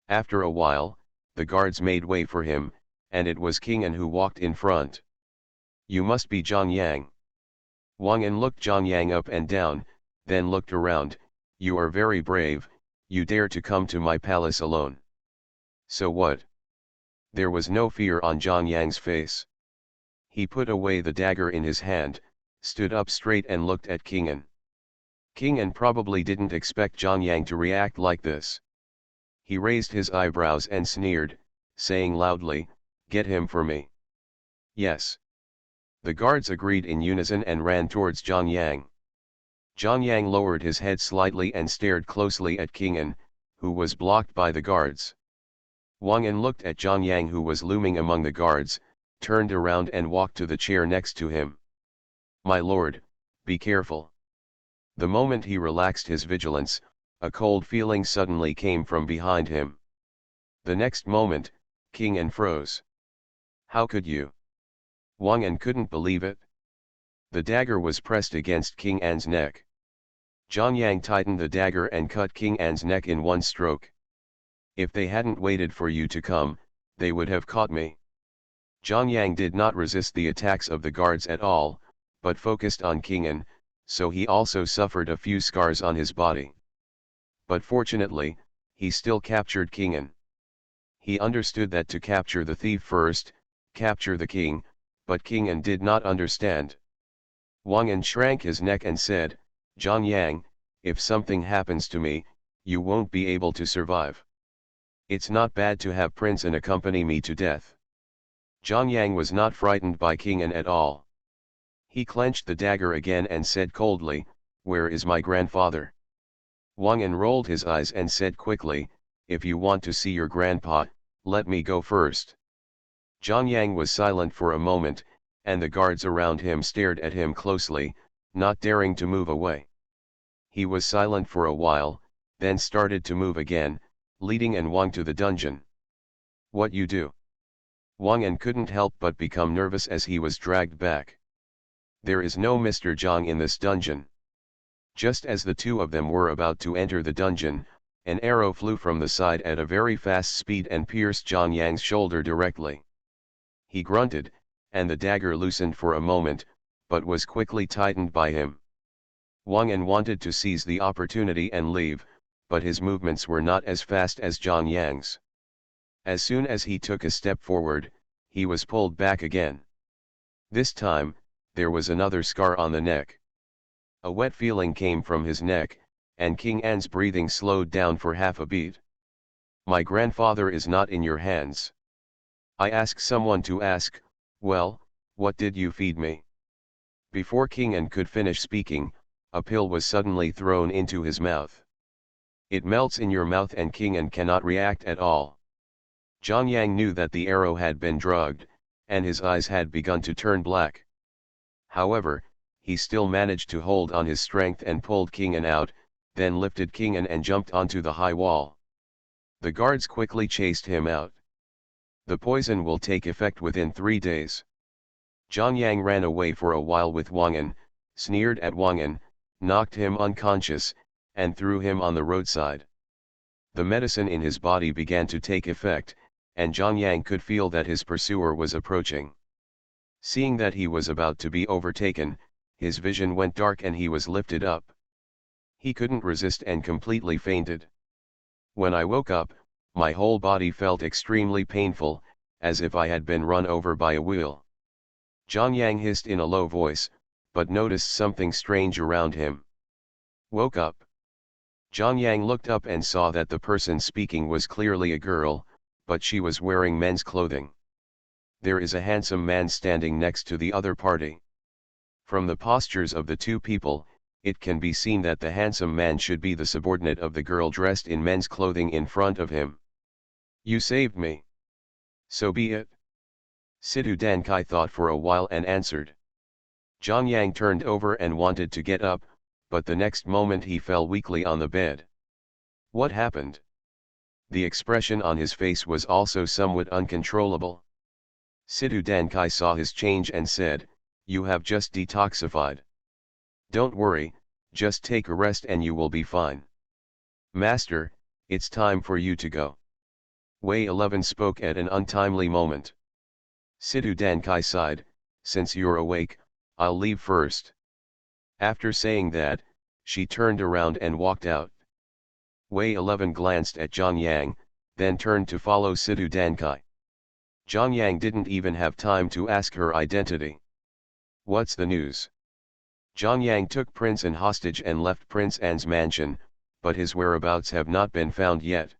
Speaker 1: After a while, the guards made way for him, and it was King An who walked in front. You must be Zhang Yang. Wang An looked Zhang Yang up and down, then looked around. You are very brave, you dare to come to my palace alone. So what? There was no fear on Zhang Yang's face. He put away the dagger in his hand, stood up straight and looked at King An. King An probably didn't expect Zhang Yang to react like this. He raised his eyebrows and sneered, saying loudly, "Get him for me." Yes. The guards agreed in unison and ran towards Jiang Yang. Jiang Yang lowered his head slightly and stared closely at King An, who was blocked by the guards. Wang An looked at Jiang Yang, who was looming among the guards, turned around and walked to the chair next to him. "My lord, be careful." The moment he relaxed his vigilance, a cold feeling suddenly came from behind him. The next moment, King An froze. "How could you?" Wang An couldn't believe it. The dagger was pressed against King An's neck. Jiang Yang tightened the dagger and cut King An's neck in one stroke. "If they hadn't waited for you to come, they would have caught me." Jiang Yang did not resist the attacks of the guards at all, but focused on King An, so he also suffered a few scars on his body. But fortunately, he still captured King An. He understood that to capture the thief first, capture the king, but King An did not understand. Wang An shrank his neck and said, "Jiang Yang, if something happens to me, you won't be able to survive. It's not bad to have Prince An accompany me to death." Jiang Yang was not frightened by King An at all. He clenched the dagger again and said coldly, "Where is my grandfather?" Wang An rolled his eyes and said quickly, "If you want to see your grandpa, let me go first." Jiang Yang was silent for a moment, and the guards around him stared at him closely, not daring to move away. He was silent for a while, then started to move again, leading An Wang to the dungeon. "What you do?" Wang An couldn't help but become nervous as he was dragged back. "There is no Mr. Zhang in this dungeon." Just as the two of them were about to enter the dungeon, an arrow flew from the side at a very fast speed and pierced Jiang Yang's shoulder directly. He grunted, and the dagger loosened for a moment, but was quickly tightened by him. Wang An wanted to seize the opportunity and leave, but his movements were not as fast as Jiang Yang's. As soon as he took a step forward, he was pulled back again. This time, there was another scar on the neck. A wet feeling came from his neck, and King An's breathing slowed down for half a beat. "My grandfather is not in your hands." I asked someone to ask, "Well, what did you feed me?" Before King An could finish speaking, a pill was suddenly thrown into his mouth. It melts in your mouth and King An cannot react at all. Jiang Yang knew that the arrow had been drugged, and his eyes had begun to turn black. However, he still managed to hold on his strength and pulled King An out, then lifted King An and jumped onto the high wall. The guards quickly chased him out. "The poison will take effect within 3 days. Jiang Yang ran away for a while with Wang An, sneered at Wang An, knocked him unconscious, and threw him on the roadside. The medicine in his body began to take effect, and Jiang Yang could feel that his pursuer was approaching. Seeing that he was about to be overtaken, his vision went dark and he was lifted up. He couldn't resist and completely fainted. When I woke up, my whole body felt extremely painful, as if I had been run over by a wheel." Jiang Yang hissed in a low voice, but noticed something strange around him. "Woke up?" Jiang Yang looked up and saw that the person speaking was clearly a girl, but she was wearing men's clothing. There is a handsome man standing next to the other party. From the postures of the two people, it can be seen that the handsome man should be the subordinate of the girl dressed in men's clothing in front of him. "You saved me." "So be it." Sidhu Dankai thought for a while and answered. Jiang Yang turned over and wanted to get up, but the next moment he fell weakly on the bed. "What happened?" The expression on his face was also somewhat uncontrollable. Sidhu Dankai saw his change and said, "You have just detoxified. Don't worry, just take a rest and you will be fine." "Master, it's time for you to go." Wei 11 spoke at an untimely moment. Sidhu Dankai sighed, "Since you're awake, I'll leave first." After saying that, she turned around and walked out. Wei 11 glanced at Jiang Yang, then turned to follow Sidhu Dankai. Jiang Yang didn't even have time to ask her identity. "What's the news?" Jiang Yang took Prince An hostage and left Prince An's mansion, but his whereabouts have not been found yet.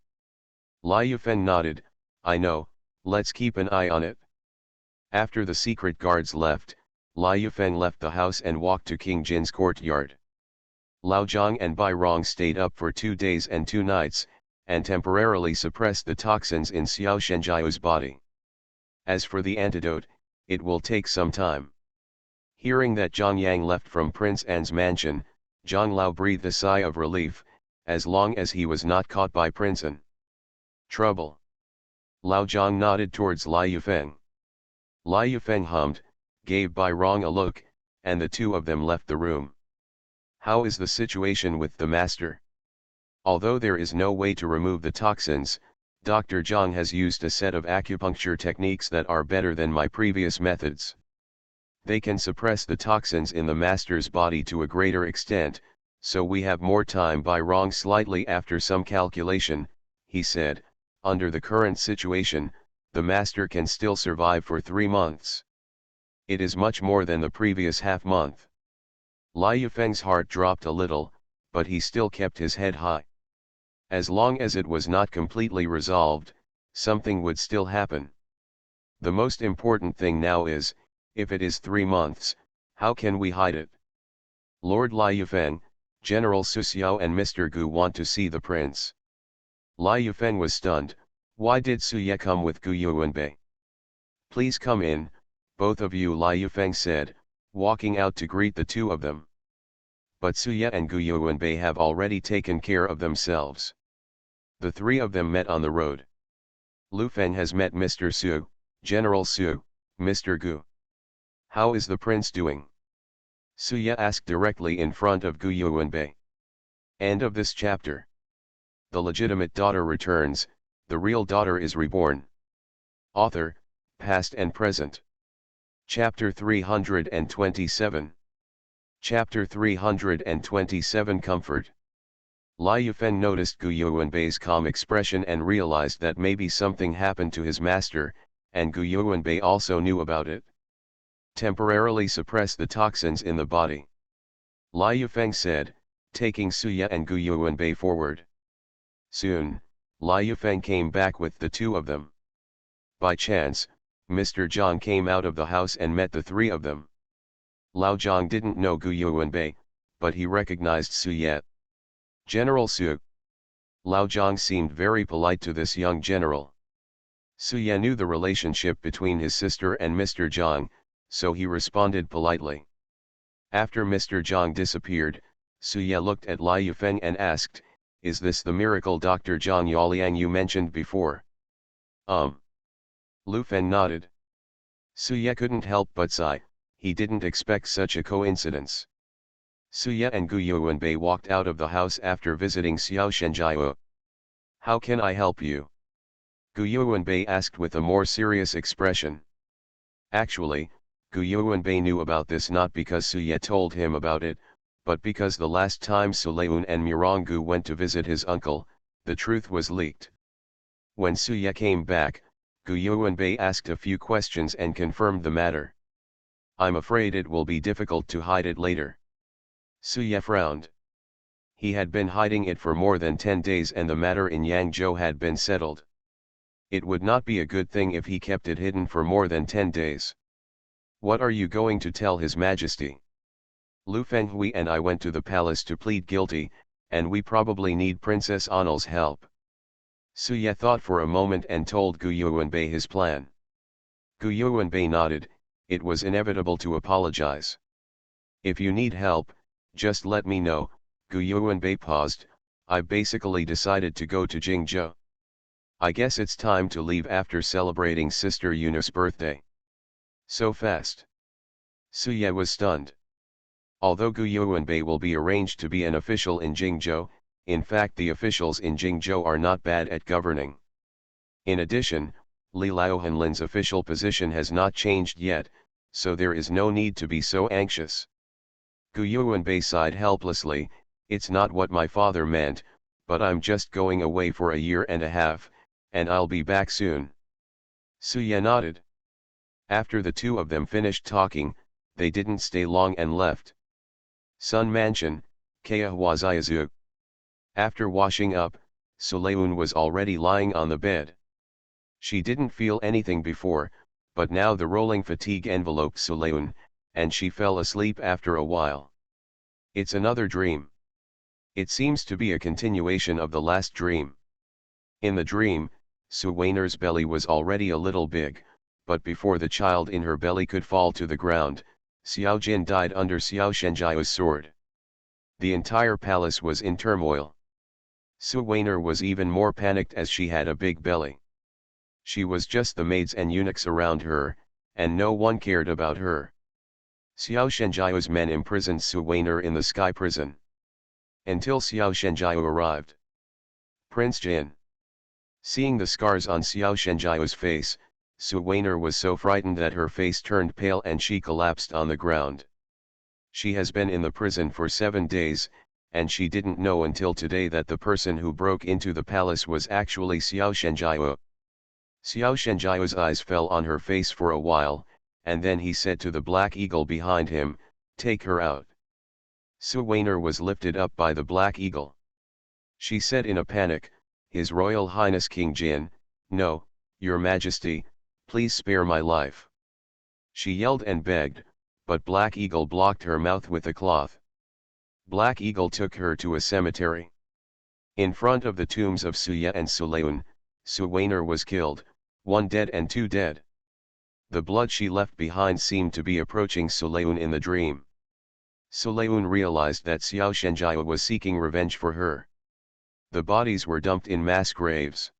Speaker 1: Lai Yufeng nodded, "I know, let's keep an eye on it." After the secret guards left, Lai Yufeng left the house and walked to King Jin's courtyard. Lao Zhang and Bai Rong stayed up for 2 days and 2 nights, and temporarily suppressed the toxins in Xiao Shenjiao's body. As for the antidote, it will take some time. Hearing that Zhang Yang left from Prince An's mansion, Zhang Lao breathed a sigh of relief, as long as he was not caught by Prince An. Trouble. Lao Zhang nodded towards Lai Yufeng. Lai Yufeng hummed, gave Bai Rong a look, and the two of them left the room. How is the situation with the master? Although there is no way to remove the toxins, Dr. Zhang has used a set of acupuncture techniques that are better than my previous methods. They can suppress the toxins in the master's body to a greater extent, so we have more time. Bai Rong slightly after some calculation, he said, under the current situation, the master can still survive for 3 months. It is much more than the previous half month. Lai Yufeng's heart dropped a little, but he still kept his head high. As long as it was not completely resolved, something would still happen. The most important thing now is, if it is 3 months, how can we hide it? Lord Lai Yufeng, General Su Xiao and Mr. Gu want to see the prince. Lai Yufeng was stunned. Why did Su Ye come with Gu Yuanbei? Please come in, both of you, Lai Yufeng said, walking out to greet the two of them. But Su Ye and Gu Yuanbei have already taken care of themselves. The three of them met on the road. Lu Feng has met Mr. Su, General Su, Mr. Gu. How is the prince doing? Su Ye asked directly in front of Gu Yuanbei. End of this chapter. The legitimate daughter returns, the real daughter is reborn. Author, past and present. Chapter 327. Chapter 327 Comfort. Lai Yufeng noticed Gu Yuanbei's calm expression and realized that maybe something happened to his master, and Gu Yuanbei also knew about it. Temporarily suppress the toxins in the body. Lai Yufeng said, taking Su Ye and Gu Yuanbei forward. Soon, Lai Yufeng came back with the two of them. By chance, Mr. Zhang came out of the house and met the three of them. Lao Zhang didn't know Gu Yuanbei, but he recognized Su Ye. General Su. Lao Zhang seemed very polite to this young general. Su Ye knew the relationship between his sister and Mr. Zhang, so he responded politely. After Mr. Zhang disappeared, Su Ye looked at Lai Yufeng and asked, is this the miracle Dr. Zhang Yaoliang you mentioned before? Lu Feng nodded. Su Ye couldn't help but sigh, he didn't expect such a coincidence. Su Ye and Gu Yuanbei walked out of the house after visiting Xiao Shenjiao. How can I help you? Gu Yuanbei asked with a more serious expression. Actually, Gu Yuanbei knew about this not because Su Ye told him about it, but because the last time Suleun and Mirangu went to visit his uncle, the truth was leaked. When Su Ye came back, Gu Yuanbei asked a few questions and confirmed the matter. I'm afraid it will be difficult to hide it later. Su Ye frowned. He had been hiding it for more than 10 days and the matter in Yangzhou had been settled. It would not be a good thing if he kept it hidden for more than 10 days. What are you going to tell His Majesty? Lu Fenghui and I went to the palace to plead guilty, and we probably need Princess Annal's help. Su Ye thought for a moment and told Gu Yuanbei his plan. Gu Yuanbei nodded, it was inevitable to apologize. If you need help, just let me know. Gu Yuanbei paused, I basically decided to go to Jingzhou. I guess it's time to leave after celebrating Sister Yuna's birthday. So fast. Su Ye was stunned. Although Gu Yuanbei will be arranged to be an official in Jingzhou, in fact the officials in Jingzhou are not bad at governing. In addition, Li Laohanlin's official position has not changed yet, so there is no need to be so anxious. Gu Yuanbei sighed helplessly, it's not what my father meant, but I'm just going away for a year and a half, and I'll be back soon. Su Ye nodded. After the two of them finished talking, they didn't stay long and left. Sun Mansion, Kayahuaziazu. After washing up, Suleun was already lying on the bed. She didn't feel anything before, but now the rolling fatigue enveloped Suleun, and she fell asleep after a while. It's another dream. It seems to be a continuation of the last dream. In the dream, Suwainer's belly was already a little big, but before the child in her belly could fall to the ground, Xiao Jin died under Xiao Shenjiao's sword. The entire palace was in turmoil. Suwainer was even more panicked as she had a big belly. She was just the maids and eunuchs around her, and no one cared about her. Xiao Shenjiao's men imprisoned Suwainer in the sky prison. Until Xiao Shenjiao arrived. Prince Jin. Seeing the scars on Xiao Shenjiao's face, Suwainer was so frightened that her face turned pale and she collapsed on the ground. She has been in the prison for 7 days, and she didn't know until today that the person who broke into the palace was actually Xiao Shenjiao. Xiao Shenjiao's eyes fell on her face for a while, and then he said to the black eagle behind him, "Take her out." Suwainer was lifted up by the black eagle. She said in a panic, "His Royal Highness King Jin, no, Your Majesty, please spare my life." She yelled and begged, but Black Eagle blocked her mouth with a cloth. Black Eagle took her to a cemetery. In front of the tombs of Suya and Suleun, Suwainer was killed, 1 dead and 2 dead. The blood she left behind seemed to be approaching Suleun in the dream. Suleun realized that Xiao Shenjiao was seeking revenge for her. The bodies were dumped in mass graves.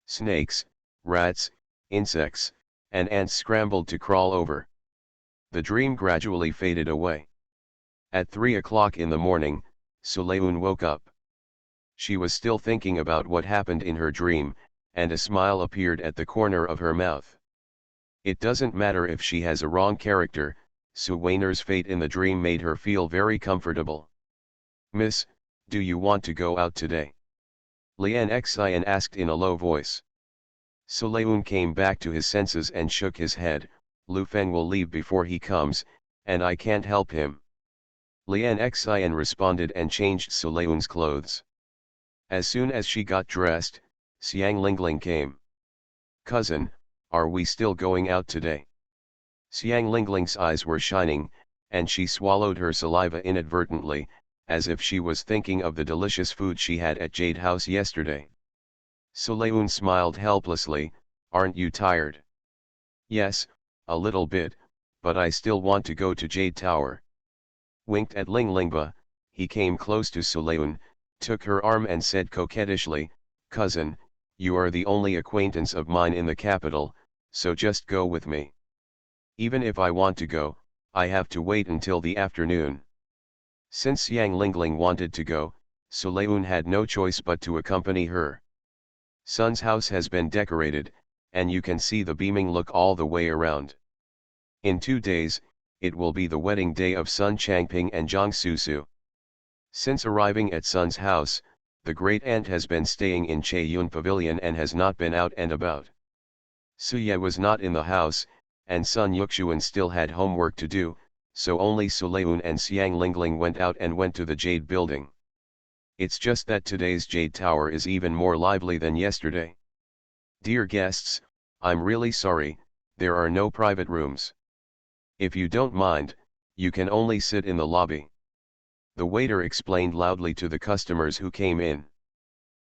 Speaker 1: Snakes, rats, insects, and ants scrambled to crawl over. The dream gradually faded away. At 3 o'clock in the morning, Suleun woke up. She was still thinking about what happened in her dream, and a smile appeared at the corner of her mouth. It doesn't matter if she has a wrong character, Suwainer's fate in the dream made her feel very comfortable. "Miss, do you want to go out today?" Lian Xian asked in a low voice. Suleun came back to his senses and shook his head. "Lu Feng will leave before he comes, and I can't help him." Lian Xian responded and changed Suleun's clothes. As soon as she got dressed, Xiang Lingling came. "Cousin, are we still going out today?" Xiang Lingling's eyes were shining, and she swallowed her saliva inadvertently, as if she was thinking of the delicious food she had at Jade House yesterday. Suleun smiled helplessly. "Aren't you tired?" "Yes, a little bit, but I still want to go to Jade Tower." Winked at Ling Lingba, he came close to Suleun, took her arm and said coquettishly, "Cousin, you are the only acquaintance of mine in the capital, so just go with me. Even if I want to go, I have to wait until the afternoon." Since Yang Lingling wanted to go, Suleun had no choice but to accompany her. Sun's house has been decorated, and you can see the beaming look all the way around. In 2 days, it will be the wedding day of Sun Changping and Zhang Susu. Since arriving at Sun's house, the great aunt has been staying in Chaeyun Pavilion and has not been out and about. Suye was not in the house, and Sun Yuxuan still had homework to do, so only Suleun and Xiang Lingling went out and went to the Jade Building. It's just that today's Jade Tower is even more lively than yesterday. "Dear guests, I'm really sorry, there are no private rooms. If you don't mind, you can only sit in the lobby," the waiter explained loudly to the customers who came in.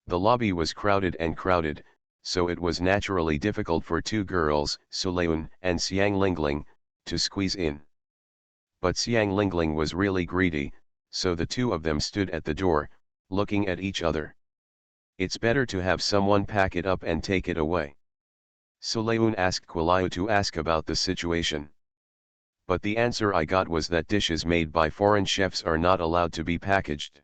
Speaker 1: The lobby was crowded and crowded, so it was naturally difficult for 2 girls, Suleun and Xiang Lingling, to squeeze in. But Xiang Lingling was really greedy, so the 2 of them stood at the door, looking at each other. "It's better to have someone pack it up and take it away." Suleun asked Quiliu to ask about the situation. But the answer I got was that dishes made by foreign chefs are not allowed to be packaged.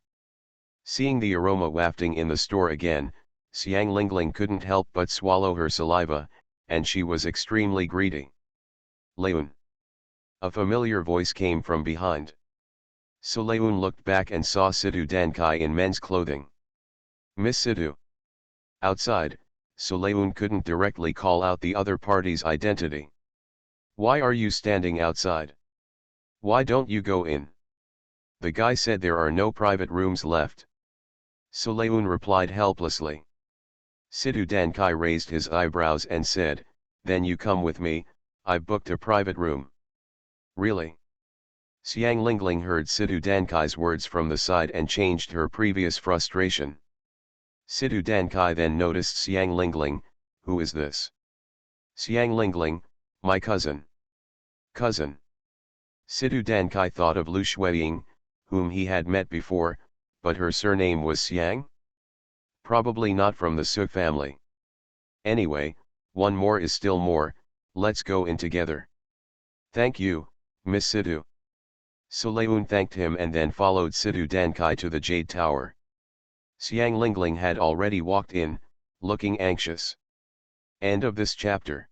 Speaker 1: Seeing the aroma wafting in the store again, Xiang Lingling couldn't help but swallow her saliva, and she was extremely greedy. "Leun." A familiar voice came from behind. Suleun looked back and saw Sidhu Dankai in men's clothing. "Miss Sidhu." Outside, Suleun couldn't directly call out the other party's identity. "Why are you standing outside? Why don't you go in?" The guy said there are no private rooms left. Suleun replied helplessly. Sidhu Dankai raised his eyebrows and said, "Then you come with me, I've booked a private room." Really? Xiang Lingling heard Sidhu Dankai's words from the side and changed her previous frustration. Sidhu Dankai then noticed Xiang Lingling. Who is this? Xiang Lingling, my cousin. Cousin. Sidhu Dankai thought of Lu Shuiying, whom he had met before, but her surname was Xiang? Probably not from the Su family. Anyway, one more is still more, let's go in together. Thank you, Miss Sidhu. Sulayun thanked him and then followed Sidhu Dankai to the Jade Tower. Xiang Lingling had already walked in, looking anxious. End of this chapter.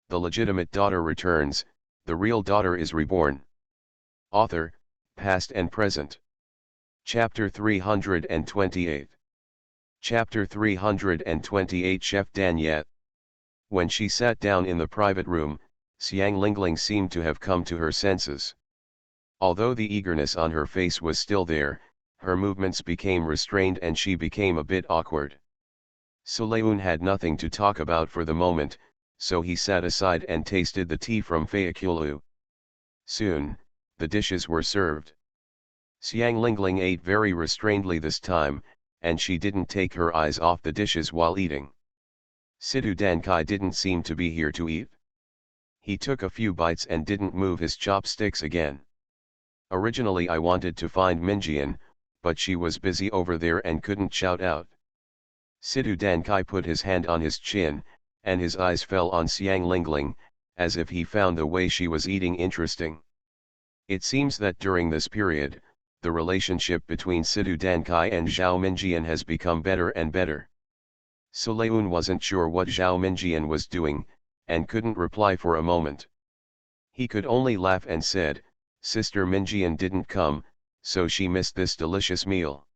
Speaker 1: The legitimate daughter returns, the real daughter is reborn. Author, past and present. Chapter 328. Chapter 328 Chef Danyet. When she sat down in the private room, Xiang Lingling seemed to have come to her senses. Although the eagerness on her face was still there, her movements became restrained and she became a bit awkward. Sulayun had nothing to talk about for the moment, so he sat aside and tasted the tea from Fayakulu. Soon, the dishes were served. Xiang Lingling ate very restrainedly this time, and she didn't take her eyes off the dishes while eating. Sidhu Dankai didn't seem to be here to eat. He took a few bites and didn't move his chopsticks again. Originally I wanted to find Minjian, but she was busy over there and couldn't shout out. Sidhu Dankai put his hand on his chin, and his eyes fell on Xiang Lingling, as if he found the way she was eating interesting. It seems that during this period, the relationship between Sidhu Dankai and Zhao Minjian has become better and better. Sulayun wasn't sure what Zhao Minjian was doing, and couldn't reply for a moment. He could only laugh and said, Sister Minjian didn't come, so she missed this delicious meal.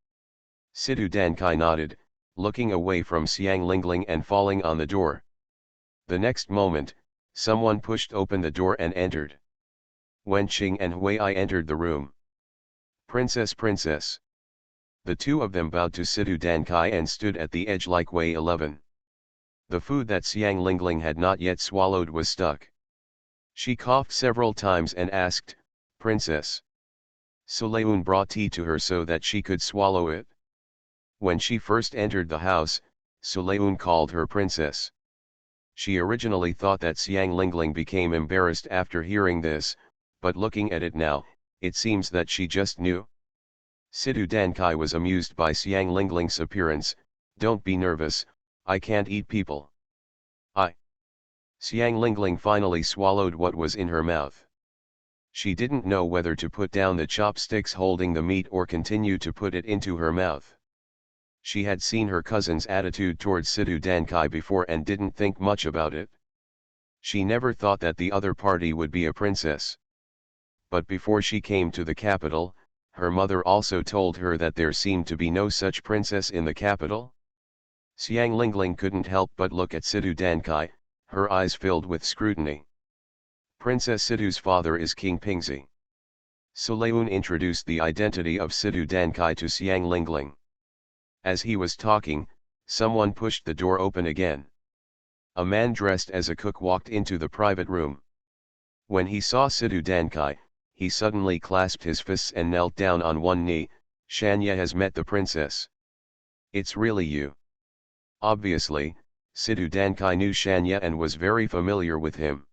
Speaker 1: Sidhu Dankai nodded, looking away from Xiang Lingling and falling on the door. The next moment, someone pushed open the door and entered. Wenqing and Huai entered the room. Princess, princess. The two of them bowed to Sidhu Dankai and stood at the edge like Wei 11. The food that Xiang Lingling had not yet swallowed was stuck. She coughed several times and asked, Princess. Sulayun brought tea to her so that she could swallow it. When she first entered the house, Sulayun called her princess. She originally thought that Xiang Lingling became embarrassed after hearing this, but looking at it now, it seems that she just knew. Sidhu Dankai was amused by Xiang Lingling's appearance. Don't be nervous, I can't eat people. Xiang Lingling finally swallowed what was in her mouth. She didn't know whether to put down the chopsticks holding the meat or continue to put it into her mouth. She had seen her cousin's attitude towards Sidhu Dankai before and didn't think much about it. She never thought that the other party would be a princess. But before she came to the capital, her mother also told her that there seemed to be no such princess in the capital. Xiang Lingling couldn't help but look at Sidhu Dankai, her eyes filled with scrutiny. Princess Sidhu's father is King Pingzi. Sulayun introduced the identity of Sidhu Dankai to Xiang Lingling. As he was talking, someone pushed the door open again. A man dressed as a cook walked into the private room. When he saw Sidhu Dankai, he suddenly clasped his fists and knelt down on one knee. Shanya has met the princess. It's really you. Obviously, Sidhu Dankai knew Shanya and was very familiar with him.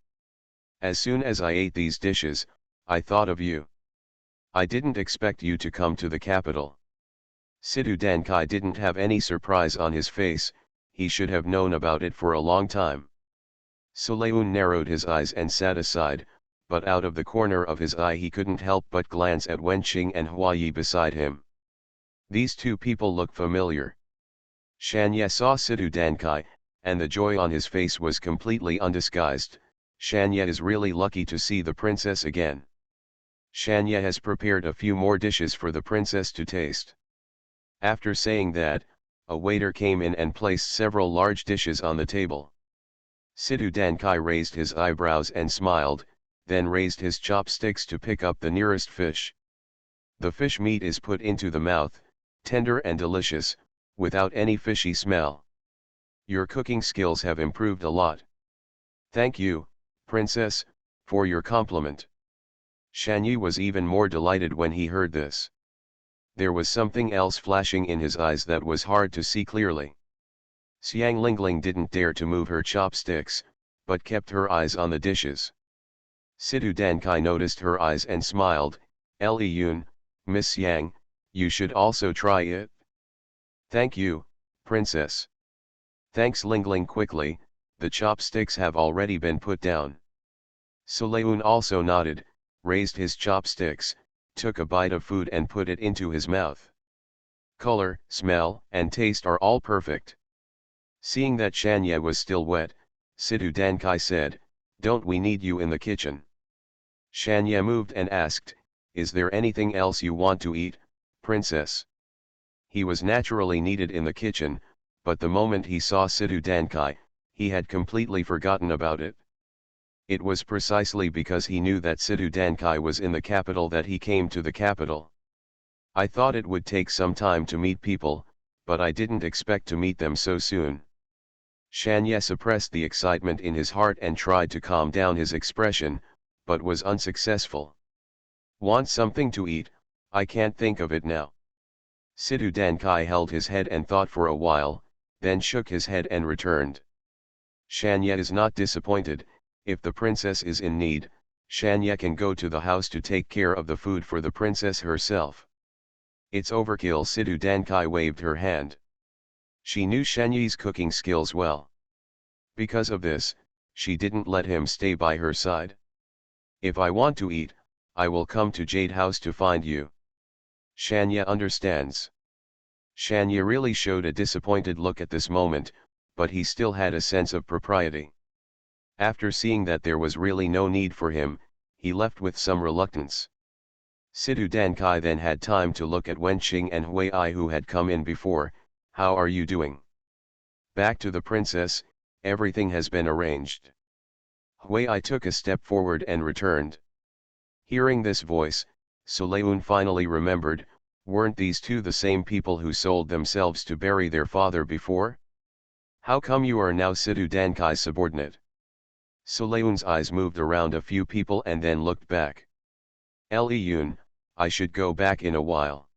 Speaker 1: As soon as I ate these dishes, I thought of you. I didn't expect you to come to the capital. Sidhu Dankai didn't have any surprise on his face, he should have known about it for a long time. Sulayun narrowed his eyes and sat aside, but out of the corner of his eye he couldn't help but glance at Wenqing and Huayi beside him. These two people look familiar. Shanya saw Sidhu Dankai, and the joy on his face was completely undisguised. Shanya is really lucky to see the princess again. Shanya has prepared a few more dishes for the princess to taste. After saying that, a waiter came in and placed several large dishes on the table. Sidhu Dankai raised his eyebrows and smiled, then raised his chopsticks to pick up the nearest fish. The fish meat is put into the mouth, tender and delicious, without any fishy smell. Your cooking skills have improved a lot. Thank you, princess, for your compliment. Shan was even more delighted when he heard this. There was something else flashing in his eyes that was hard to see clearly. Xiang Lingling didn't dare to move her chopsticks, but kept her eyes on the dishes. Situ Dankai noticed her eyes and smiled. "Li Yun, Miss Yang, you should also try it." "Thank you, Princess." "Thanks Lingling." Quickly, "the chopsticks have already been put down." Sulayun also nodded, raised his chopsticks, took a bite of food and put it into his mouth. Color, smell, and taste are all perfect. Seeing that Shanya was still wet, Situ Dankai said, "Don't we need you in the kitchen?" Shanya moved and asked, "Is there anything else you want to eat, Princess?" He was naturally needed in the kitchen, but the moment he saw Situ Dankai, he had completely forgotten about it. It was precisely because he knew that Situ Dankai was in the capital that he came to the capital. "I thought it would take some time to meet people, but I didn't expect to meet them so soon." Shanya suppressed the excitement in his heart and tried to calm down his expression, but was unsuccessful. "Want something to eat? I can't think of it now." Situ Dankai held his head and thought for a while, then shook his head and returned. Shanya is not disappointed. If the princess is in need, Shanya can go to the house to take care of the food for the princess herself. "It's overkill." Situ Dankai waved her hand. She knew Shanyi's cooking skills well. Because of this, she didn't let him stay by her side. "If I want to eat, I will come to Jade House to find you." Shanya understands. Shanya really showed a disappointed look at this moment, but he still had a sense of propriety. After seeing that there was really no need for him, he left with some reluctance. Situ Dankai then had time to look at Wenqing and Hui Ai who had come in before. "How are you doing?" "Back to the princess, everything has been arranged." Hui Ai took a step forward and returned. Hearing this voice, Sulayun finally remembered, weren't these two the same people who sold themselves to bury their father before? "How come you are now Situ Dankai's subordinate?" Sulayun's eyes moved around a few people and then looked back. "Li Yun, I should go back in a while.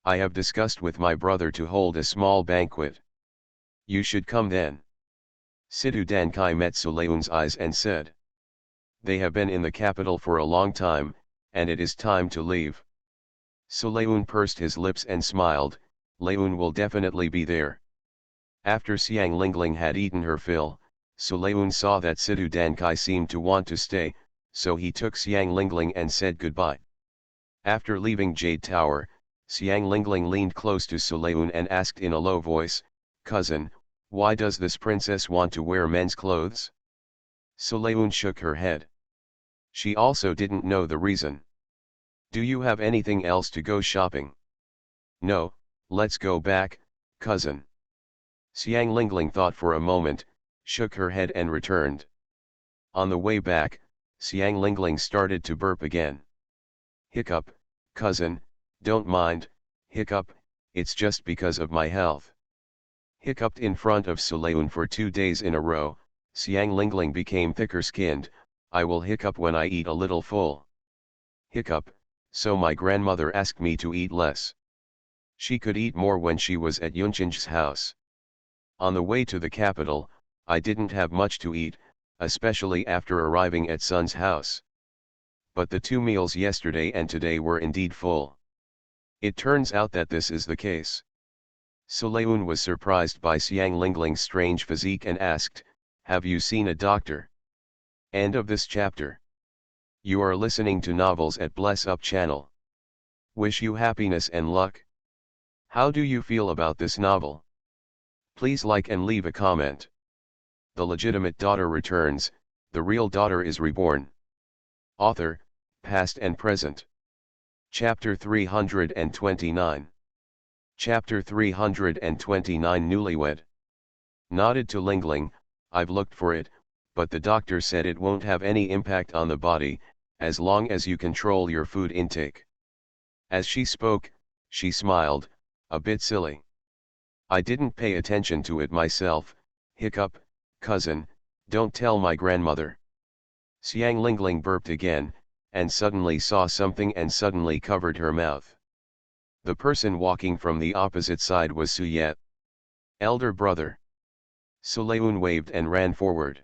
Speaker 1: I have discussed with my brother to hold a small banquet. You should come then." Situ Dankai met Sulayun's eyes and said, "They have been in the capital for a long time, and it is time to leave." Sulayun pursed his lips and smiled. "Layun will definitely be there." After Xiang Lingling had eaten her fill, Sulayun saw that Situ Dankai seemed to want to stay, so he took Xiang Lingling and said goodbye. After leaving Jade Tower, Xiang Lingling leaned close to Sulayun and asked in a low voice, "Cousin, why does this princess want to wear men's clothes?" Sulayun shook her head. She also didn't know the reason. "Do you have anything else to go shopping?" "No, let's go back, cousin." Xiang Lingling thought for a moment, shook her head and returned. On the way back, Xiang Lingling started to burp again. "Hiccup, cousin, don't mind, hiccup, it's just because of my health." Hiccuped in front of Sulayun for 2 days in a row. Xiang Lingling became thicker skinned. "I will hiccup when I eat a little full." Hiccup, so my grandmother asked me to eat less. She could eat more when she was at Yunqing's house. On the way to the capital, I didn't have much to eat, especially after arriving at Sun's house. But the 2 meals yesterday and today were indeed full. It turns out that this is the case. Sulayun was surprised by Xiang Lingling's strange physique and asked, "Have you seen a doctor?" End of this chapter. You are listening to novels at Bless Up channel. Wish you happiness and luck. How do you feel about this novel? Please like and leave a comment. The legitimate daughter returns, the real daughter is reborn. Author, past and present. Chapter 329. Chapter 329 Newlywed. Nodded to Lingling, "I've looked for it, but the doctor said it won't have any impact on the body, as long as you control your food intake." As she spoke, she smiled, a bit silly. "I didn't pay attention to it myself, hiccup, cousin, don't tell my grandmother." Xiang Lingling burped again, and suddenly saw something and suddenly covered her mouth. The person walking from the opposite side was Suye, elder brother. Suleun waved and ran forward.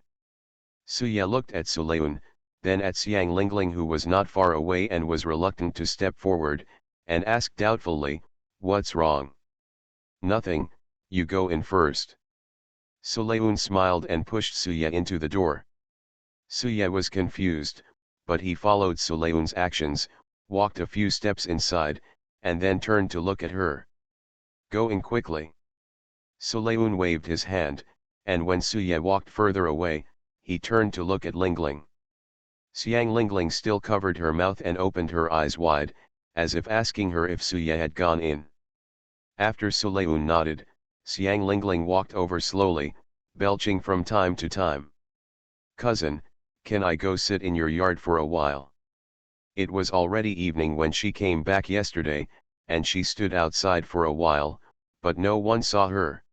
Speaker 1: Suye looked at Suleun, then at Xiang Lingling, who was not far away and was reluctant to step forward, and asked doubtfully, "What's wrong?" "Nothing, you go in first." Suleun smiled and pushed Suye into the door. Suye was confused, but he followed Suleun's actions, walked a few steps inside, and then turned to look at her. "Go in quickly." Suleun waved his hand, and when Suye walked further away, he turned to look at Lingling. Xiang Lingling still covered her mouth and opened her eyes wide, as if asking her if Suye had gone in. After Suleun nodded, Xiang Lingling walked over slowly, belching from time to time. "Cousin, can I go sit in your yard for a while?" It was already evening when she came back yesterday, and she stood outside for a while, but no one saw her.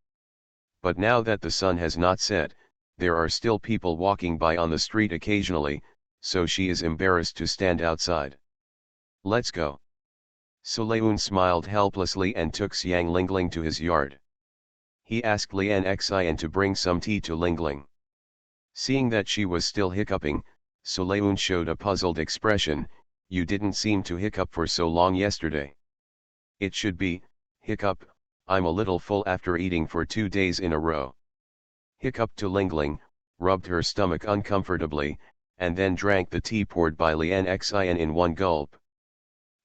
Speaker 1: But now that the sun has not set, there are still people walking by on the street occasionally, so she is embarrassed to stand outside. "Let's go." Suleun smiled helplessly and took Xiang Lingling to his yard. He asked Lian Xian to bring some tea to Lingling. Seeing that she was still hiccuping, Suleun showed a puzzled expression. "You didn't seem to hiccup for so long yesterday." "It should be, hiccup, I'm a little full after eating for 2 days in a row." Hiccup to Lingling, rubbed her stomach uncomfortably, and then drank the tea poured by Lian Xian in one gulp.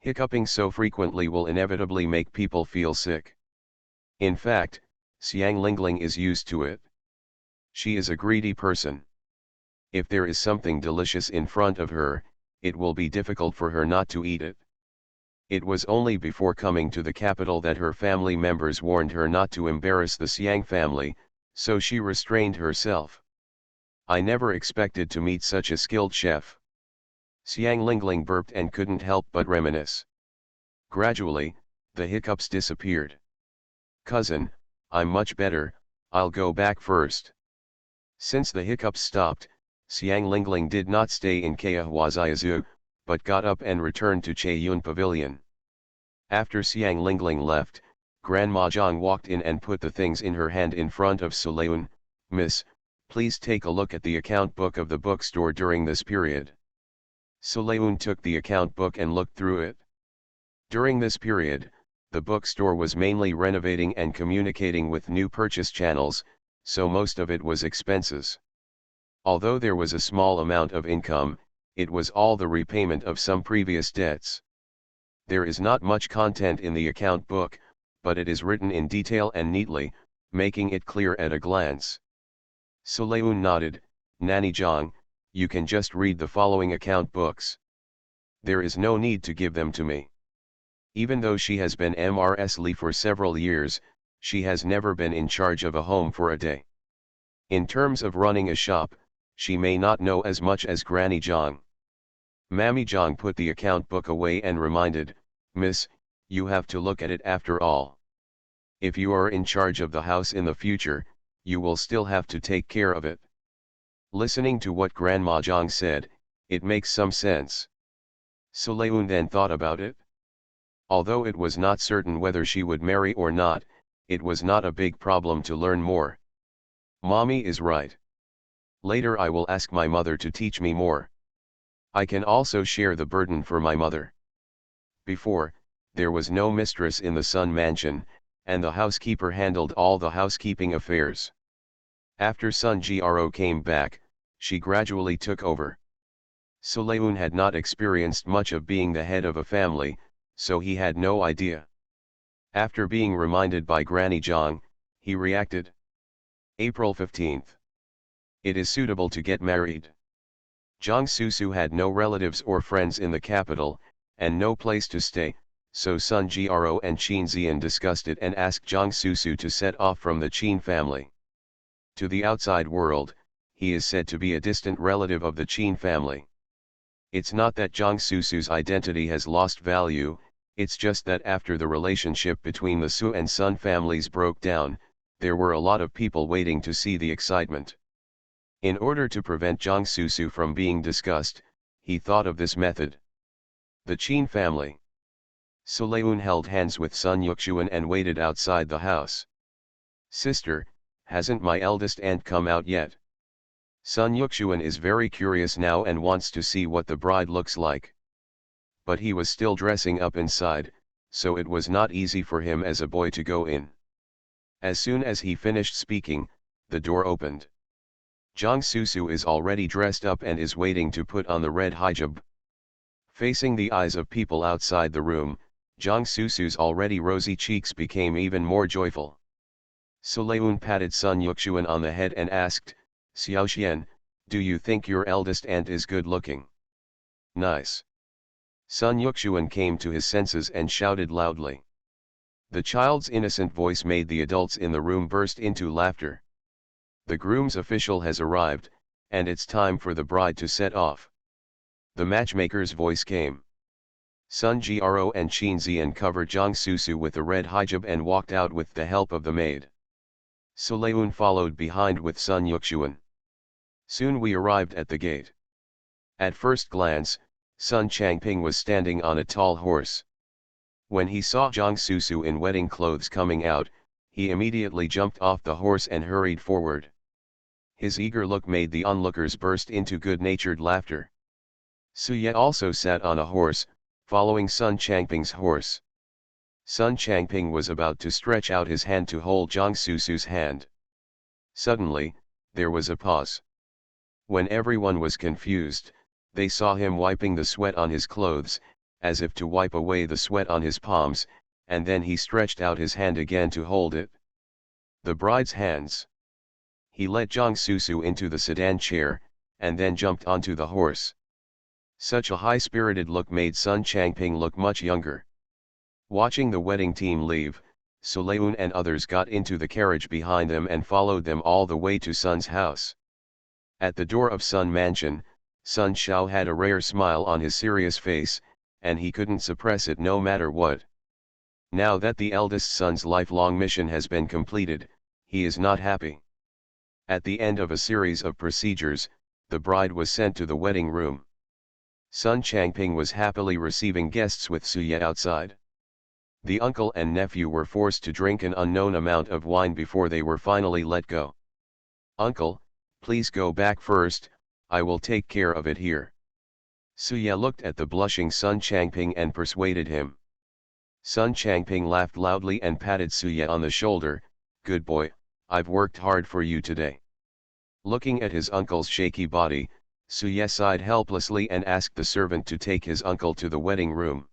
Speaker 1: Hiccuping so frequently will inevitably make people feel sick. In fact, Xiang Lingling is used to it. She is a greedy person. If there is something delicious in front of her, it will be difficult for her not to eat it. It was only before coming to the capital that her family members warned her not to embarrass the Xiang family, so she restrained herself. "I never expected to meet such a skilled chef." Xiang Lingling burped and couldn't help but reminisce. Gradually, the hiccups disappeared. "Cousin, I'm much better, I'll go back first." Since the hiccups stopped, Xiang Lingling did not stay in Keahuaziazu, but got up and returned to Chaeyun Pavilion. After Xiang Lingling left, Grandma Zhang walked in and put the things in her hand in front of Suleun. "Miss, please take a look at the account book of the bookstore during this period." Suleun took the account book and looked through it. During this period, the bookstore was mainly renovating and communicating with new purchase channels, so most of it was expenses. Although there was a small amount of income, it was all the repayment of some previous debts. There is not much content in the account book, but it is written in detail and neatly, making it clear at a glance. Suleun nodded. "Nanny Zhang, you can just read the following account books. There is no need to give them to me." Even though she has been Mrs. Li for several years, she has never been in charge of a home for a day. In terms of running a shop, she may not know as much as Granny Zhang. Mammy Zhang put the account book away and reminded, "Miss, you have to look at it after all. If you are in charge of the house in the future, you will still have to take care of it." Listening to what Grandma Zhang said, it makes some sense. Suleun then thought about it. Although it was not certain whether she would marry or not, it was not a big problem to learn more. Mommy is right. Later I will ask my mother to teach me more. I can also share the burden for my mother. Before, there was no mistress in the Sun Mansion, and the housekeeper handled all the housekeeping affairs. After Sun Gro came back, she gradually took over. Suleun had not experienced much of being the head of a family, so he had no idea. After being reminded by Granny Zhang, he reacted. April 15th. It is suitable to get married. Zhang Susu had no relatives or friends in the capital, and no place to stay, so Sun Gro and Qin Xian discussed it and asked Zhang Susu to set off from the Qin family. To the outside world, he is said to be a distant relative of the Qin family. It's not that Zhang Susu's identity has lost value, it's just that after the relationship between the Su and Sun families broke down, there were a lot of people waiting to see the excitement. In order to prevent Zhang Susu from being discussed, he thought of this method. The Qin family. Sulayun held hands with Sun Yuxuan and waited outside the house. Sister, hasn't my eldest aunt come out yet? Sun Yuxuan is very curious now and wants to see what the bride looks like. But he was still dressing up inside, so it was not easy for him as a boy to go in. As soon as he finished speaking, the door opened. Jiang Susu is already dressed up and is waiting to put on the red hijab. Facing the eyes of people outside the room, Jiang Susu's already rosy cheeks became even more joyful. Sulayun patted Sun Yuxuan on the head and asked, Xiaoxian, do you think your eldest aunt is good looking? Nice. Sun Yuxuan came to his senses and shouted loudly. The child's innocent voice made the adults in the room burst into laughter. The groom's official has arrived, and it's time for the bride to set off. The matchmaker's voice came. Sun Gro and Qin Zian covered Jiang Susu with the red hijab and walked out with the help of the maid. Sulayun followed behind with Sun Yuxuan. Soon we arrived at the gate. At first glance, Sun Changping was standing on a tall horse. When he saw Jiang Susu in wedding clothes coming out, he immediately jumped off the horse and hurried forward. His eager look made the onlookers burst into good-natured laughter. Suye also sat on a horse, following Sun Changping's horse. Sun Changping was about to stretch out his hand to hold Jiang Susu's hand. Suddenly, there was a pause. When everyone was confused, they saw him wiping the sweat on his clothes, as if to wipe away the sweat on his palms, and then he stretched out his hand again to hold it. The bride's hands. He let Jiang Susu into the sedan chair, and then jumped onto the horse. Such a high-spirited look made Sun Changping look much younger. Watching the wedding team leave, Sulayun and others got into the carriage behind them and followed them all the way to Sun's house. At the door of Sun Mansion, Sun Xiao had a rare smile on his serious face, and he couldn't suppress it no matter what. Now that the eldest son's lifelong mission has been completed, he is not happy. At the end of a series of procedures, the bride was sent to the wedding room. Sun Changping was happily receiving guests with Suye outside. The uncle and nephew were forced to drink an unknown amount of wine before they were finally let go. Uncle, please go back first, I will take care of it here. Suye looked at the blushing Sun Changping and persuaded him. Sun Changping laughed loudly and patted Suye on the shoulder, good boy, I've worked hard for you today. Looking at his uncle's shaky body, Suye sighed helplessly and asked the servant to take his uncle to the wedding room.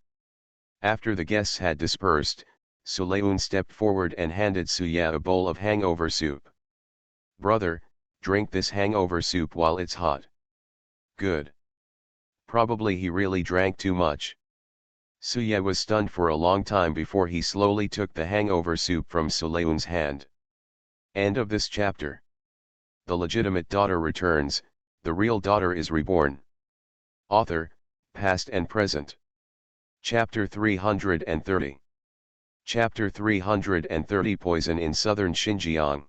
Speaker 1: After the guests had dispersed, Sulayun stepped forward and handed Suye a bowl of hangover soup. Brother, drink this hangover soup while it's hot. Good. Probably he really drank too much. Suye was stunned for a long time before he slowly took the hangover soup from Sulayun's hand. End of this chapter. The legitimate daughter returns, the real daughter is reborn. Author, past and present. Chapter 330. Chapter 330 Poison in southern Xinjiang.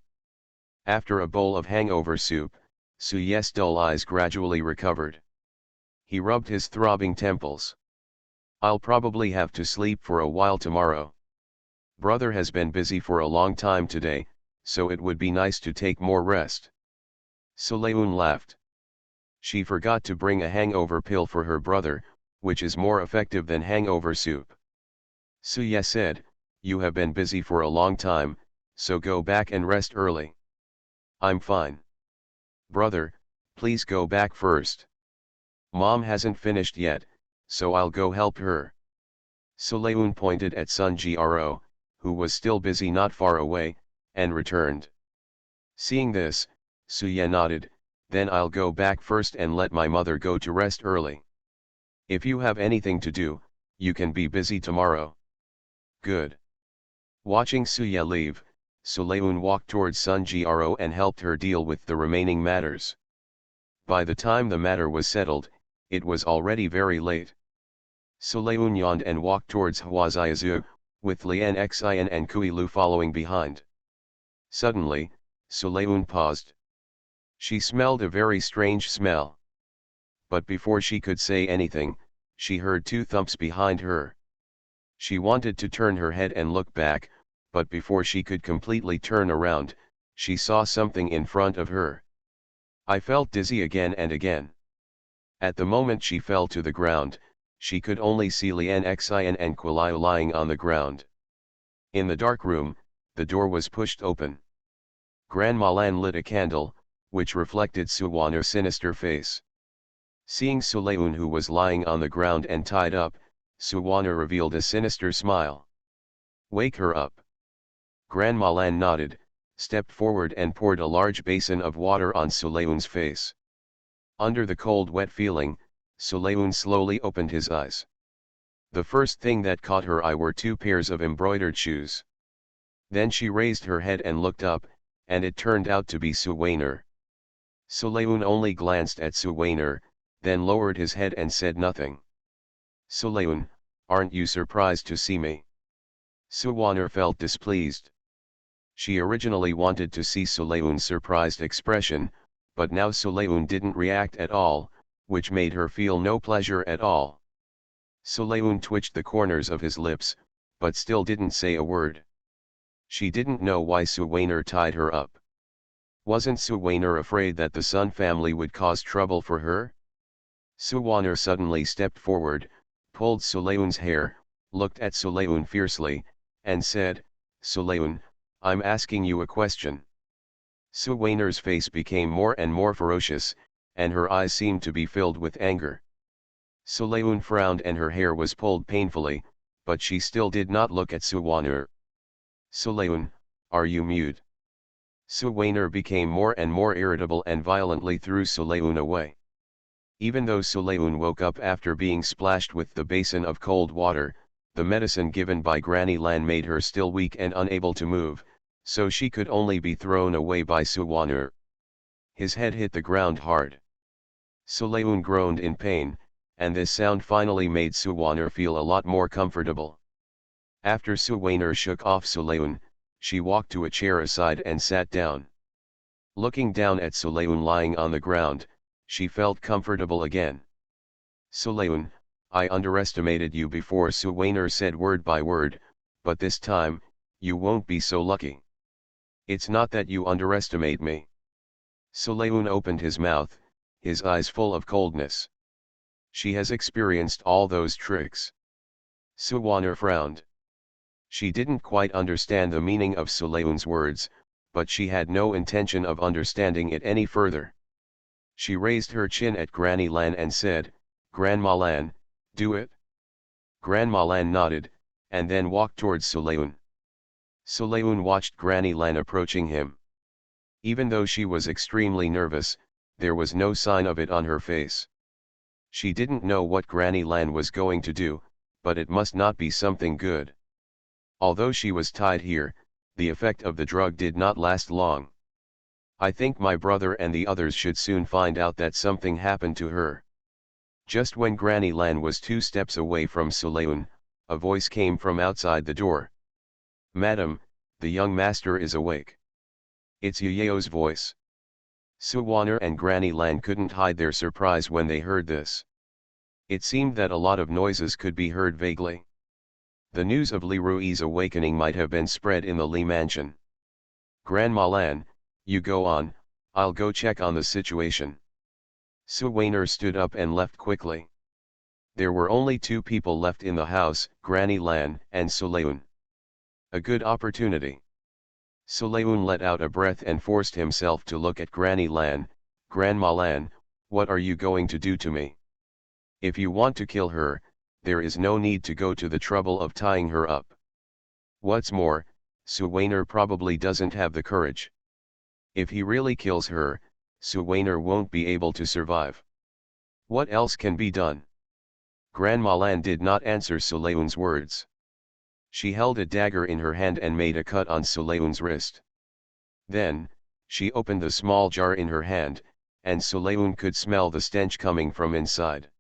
Speaker 1: After a bowl of hangover soup, Suye's dull eyes gradually recovered. He rubbed his throbbing temples. I'll probably have to sleep for a while tomorrow. Brother has been busy for a long time today, so it would be nice to take more rest. Sulayun laughed. She forgot to bring a hangover pill for her brother, which is more effective than hangover soup. Suye said, you have been busy for a long time, so go back and rest early. I'm fine. Brother, please go back first. Mom hasn't finished yet, so I'll go help her. Sulayun pointed at Sun Gro, who was still busy not far away, and returned. Seeing this, Suye nodded, then I'll go back first and let my mother go to rest early. If you have anything to do, you can be busy tomorrow. Good. Watching Suye leave, Sulayun walked towards Sun Gro and helped her deal with the remaining matters. By the time the matter was settled, it was already very late. Sulayun yawned and walked towards Huaziazu, with Lian Xian and Kui Lu following behind. Suddenly, Sulayun paused. She smelled a very strange smell. But before she could say anything, she heard two thumps behind her. She wanted to turn her head and look back, but before she could completely turn around, she saw something in front of her. I felt dizzy again and again. At the moment she fell to the ground, she could only see Lian Xin and Quilio lying on the ground. In the dark room, the door was pushed open. Grandma Lan lit a candle, which reflected Suwaner's sinister face. Seeing Suleun, who was lying on the ground and tied up, Suwaner revealed a sinister smile. "Wake her up." Grandma Lan nodded, stepped forward and poured a large basin of water on Suleun's face. Under the cold wet feeling, Suleun slowly opened his eyes. The first thing that caught her eye were two pairs of embroidered shoes. Then she raised her head and looked up, and it turned out to be Suwaner. Suleun only glanced at Suwaner, then lowered his head and said nothing. "Suleun, aren't you surprised to see me?" Suwaner felt displeased. She originally wanted to see Suleun's surprised expression, but now Suleun didn't react at all, which made her feel no pleasure at all. Suleun twitched the corners of his lips, but still didn't say a word. She didn't know why Suwaner tied her up. Wasn't Suwaner afraid that the Sun family would cause trouble for her? Suwaner suddenly stepped forward, pulled Suleun's hair, looked at Suleun fiercely, and said, "Suleun, I'm asking you a question." Suwaner's face became more and more ferocious, and her eyes seemed to be filled with anger. Suleun frowned and her hair was pulled painfully, but she still did not look at Suwaner. "Suleun, are you mute?" Suwaner became more and more irritable and violently threw Suleun away. Even though Suleun woke up after being splashed with the basin of cold water, the medicine given by Granny Lan made her still weak and unable to move, so she could only be thrown away by Suwaner. His head hit the ground hard. Suleun groaned in pain, and this sound finally made Suwaner feel a lot more comfortable. After Suwaner shook off Suleun, she walked to a chair aside and sat down. Looking down at Suleun lying on the ground, she felt comfortable again. "Suleun, I underestimated you before," Suwaner said word by word, "but this time, you won't be so lucky." "It's not that you underestimate me." Suleun opened his mouth, his eyes full of coldness. "She has experienced all those tricks." Suwaner frowned. She didn't quite understand the meaning of Suleun's words, but she had no intention of understanding it any further. She raised her chin at Granny Lan and said, "Grandma Lan, do it." Grandma Lan nodded, and then walked towards Suleun. Suleun watched Granny Lan approaching him. Even though she was extremely nervous, there was no sign of it on her face. She didn't know what Granny Lan was going to do, but it must not be something good. Although she was tied here, the effect of the drug did not last long. "I think my brother and the others should soon find out that something happened to her." Just when Granny Lan was 2 steps away from Suleun, a voice came from outside the door. "Madam, the young master is awake." It's Yayao's voice. Suwaner and Granny Lan couldn't hide their surprise when they heard this. It seemed that a lot of noises could be heard vaguely. The news of Li Rui's awakening might have been spread in the Li mansion. "Grandma Lan, you go on, I'll go check on the situation." Suwaner stood up and left quickly. There were only 2 people left in the house, Granny Lan and Suleun. A good opportunity. Suleun let out a breath and forced himself to look at Granny Lan. "Grandma Lan, what are you going to do to me? If you want to kill her, there is no need to go to the trouble of tying her up. What's more, Suwaner probably doesn't have the courage. If he really kills her, Suwaner won't be able to survive. What else can be done?" Grandma Lan did not answer Suleun's words. She held a dagger in her hand and made a cut on Suleun's wrist. Then, she opened the small jar in her hand, and Suleun could smell the stench coming from inside.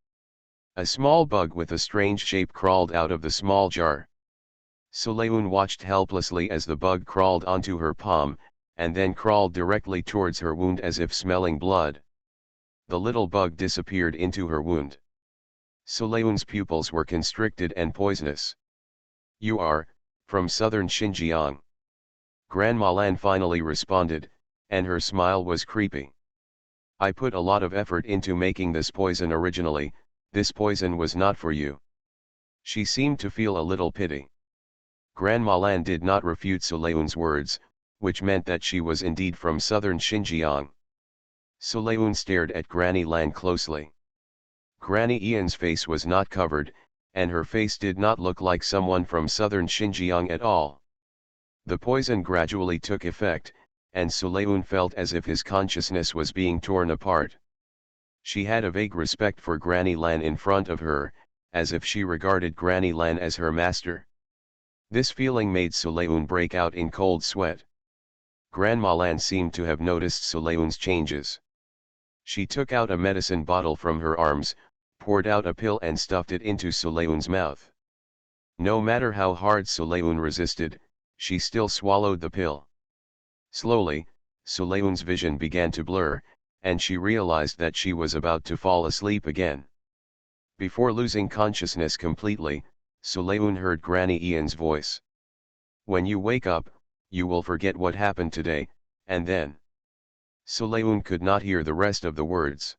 Speaker 1: A small bug with a strange shape crawled out of the small jar. Suleun watched helplessly as the bug crawled onto her palm, and then crawled directly towards her wound as if smelling blood. The little bug disappeared into her wound. Sulayun's pupils were constricted and poisonous. You are, from southern Xinjiang. Grandma Lan finally responded, and her smile was creepy. I put a lot of effort into making this poison originally, this poison was not for you. She seemed to feel a little pity. Grandma Lan did not refute Sulayun's words, which meant that she was indeed from southern Xinjiang. Sulayun stared at Granny Lan closely. Granny Ian's face was not covered, and her face did not look like someone from southern Xinjiang at all. The poison gradually took effect, and Sulayun felt as if his consciousness was being torn apart. She had a vague respect for Granny Lan in front of her, as if she regarded Granny Lan as her master. This feeling made Sulayun break out in cold sweat. Grandma Lan seemed to have noticed Sulayun's changes. She took out a medicine bottle from her arms, poured out a pill and stuffed it into Sulayun's mouth. No matter how hard Sulayun resisted, she still swallowed the pill. Slowly, Sulayun's vision began to blur, and she realized that she was about to fall asleep again. Before losing consciousness completely, Sulayun heard Granny Ian's voice. When you wake up, you will forget what happened today, and then. Sulayun could not hear the rest of the words.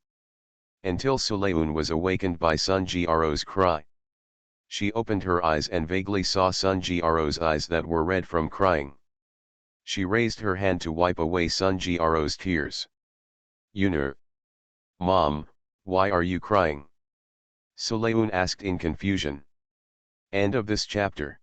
Speaker 1: Until Sulayun was awakened by Sun Jiaro's cry. She opened her eyes and vaguely saw Sun Jiaro's eyes that were red from crying. She raised her hand to wipe away Sun Jiaro's tears. Yunur. Mom, why are you crying? Sulayun asked in confusion. End of this chapter.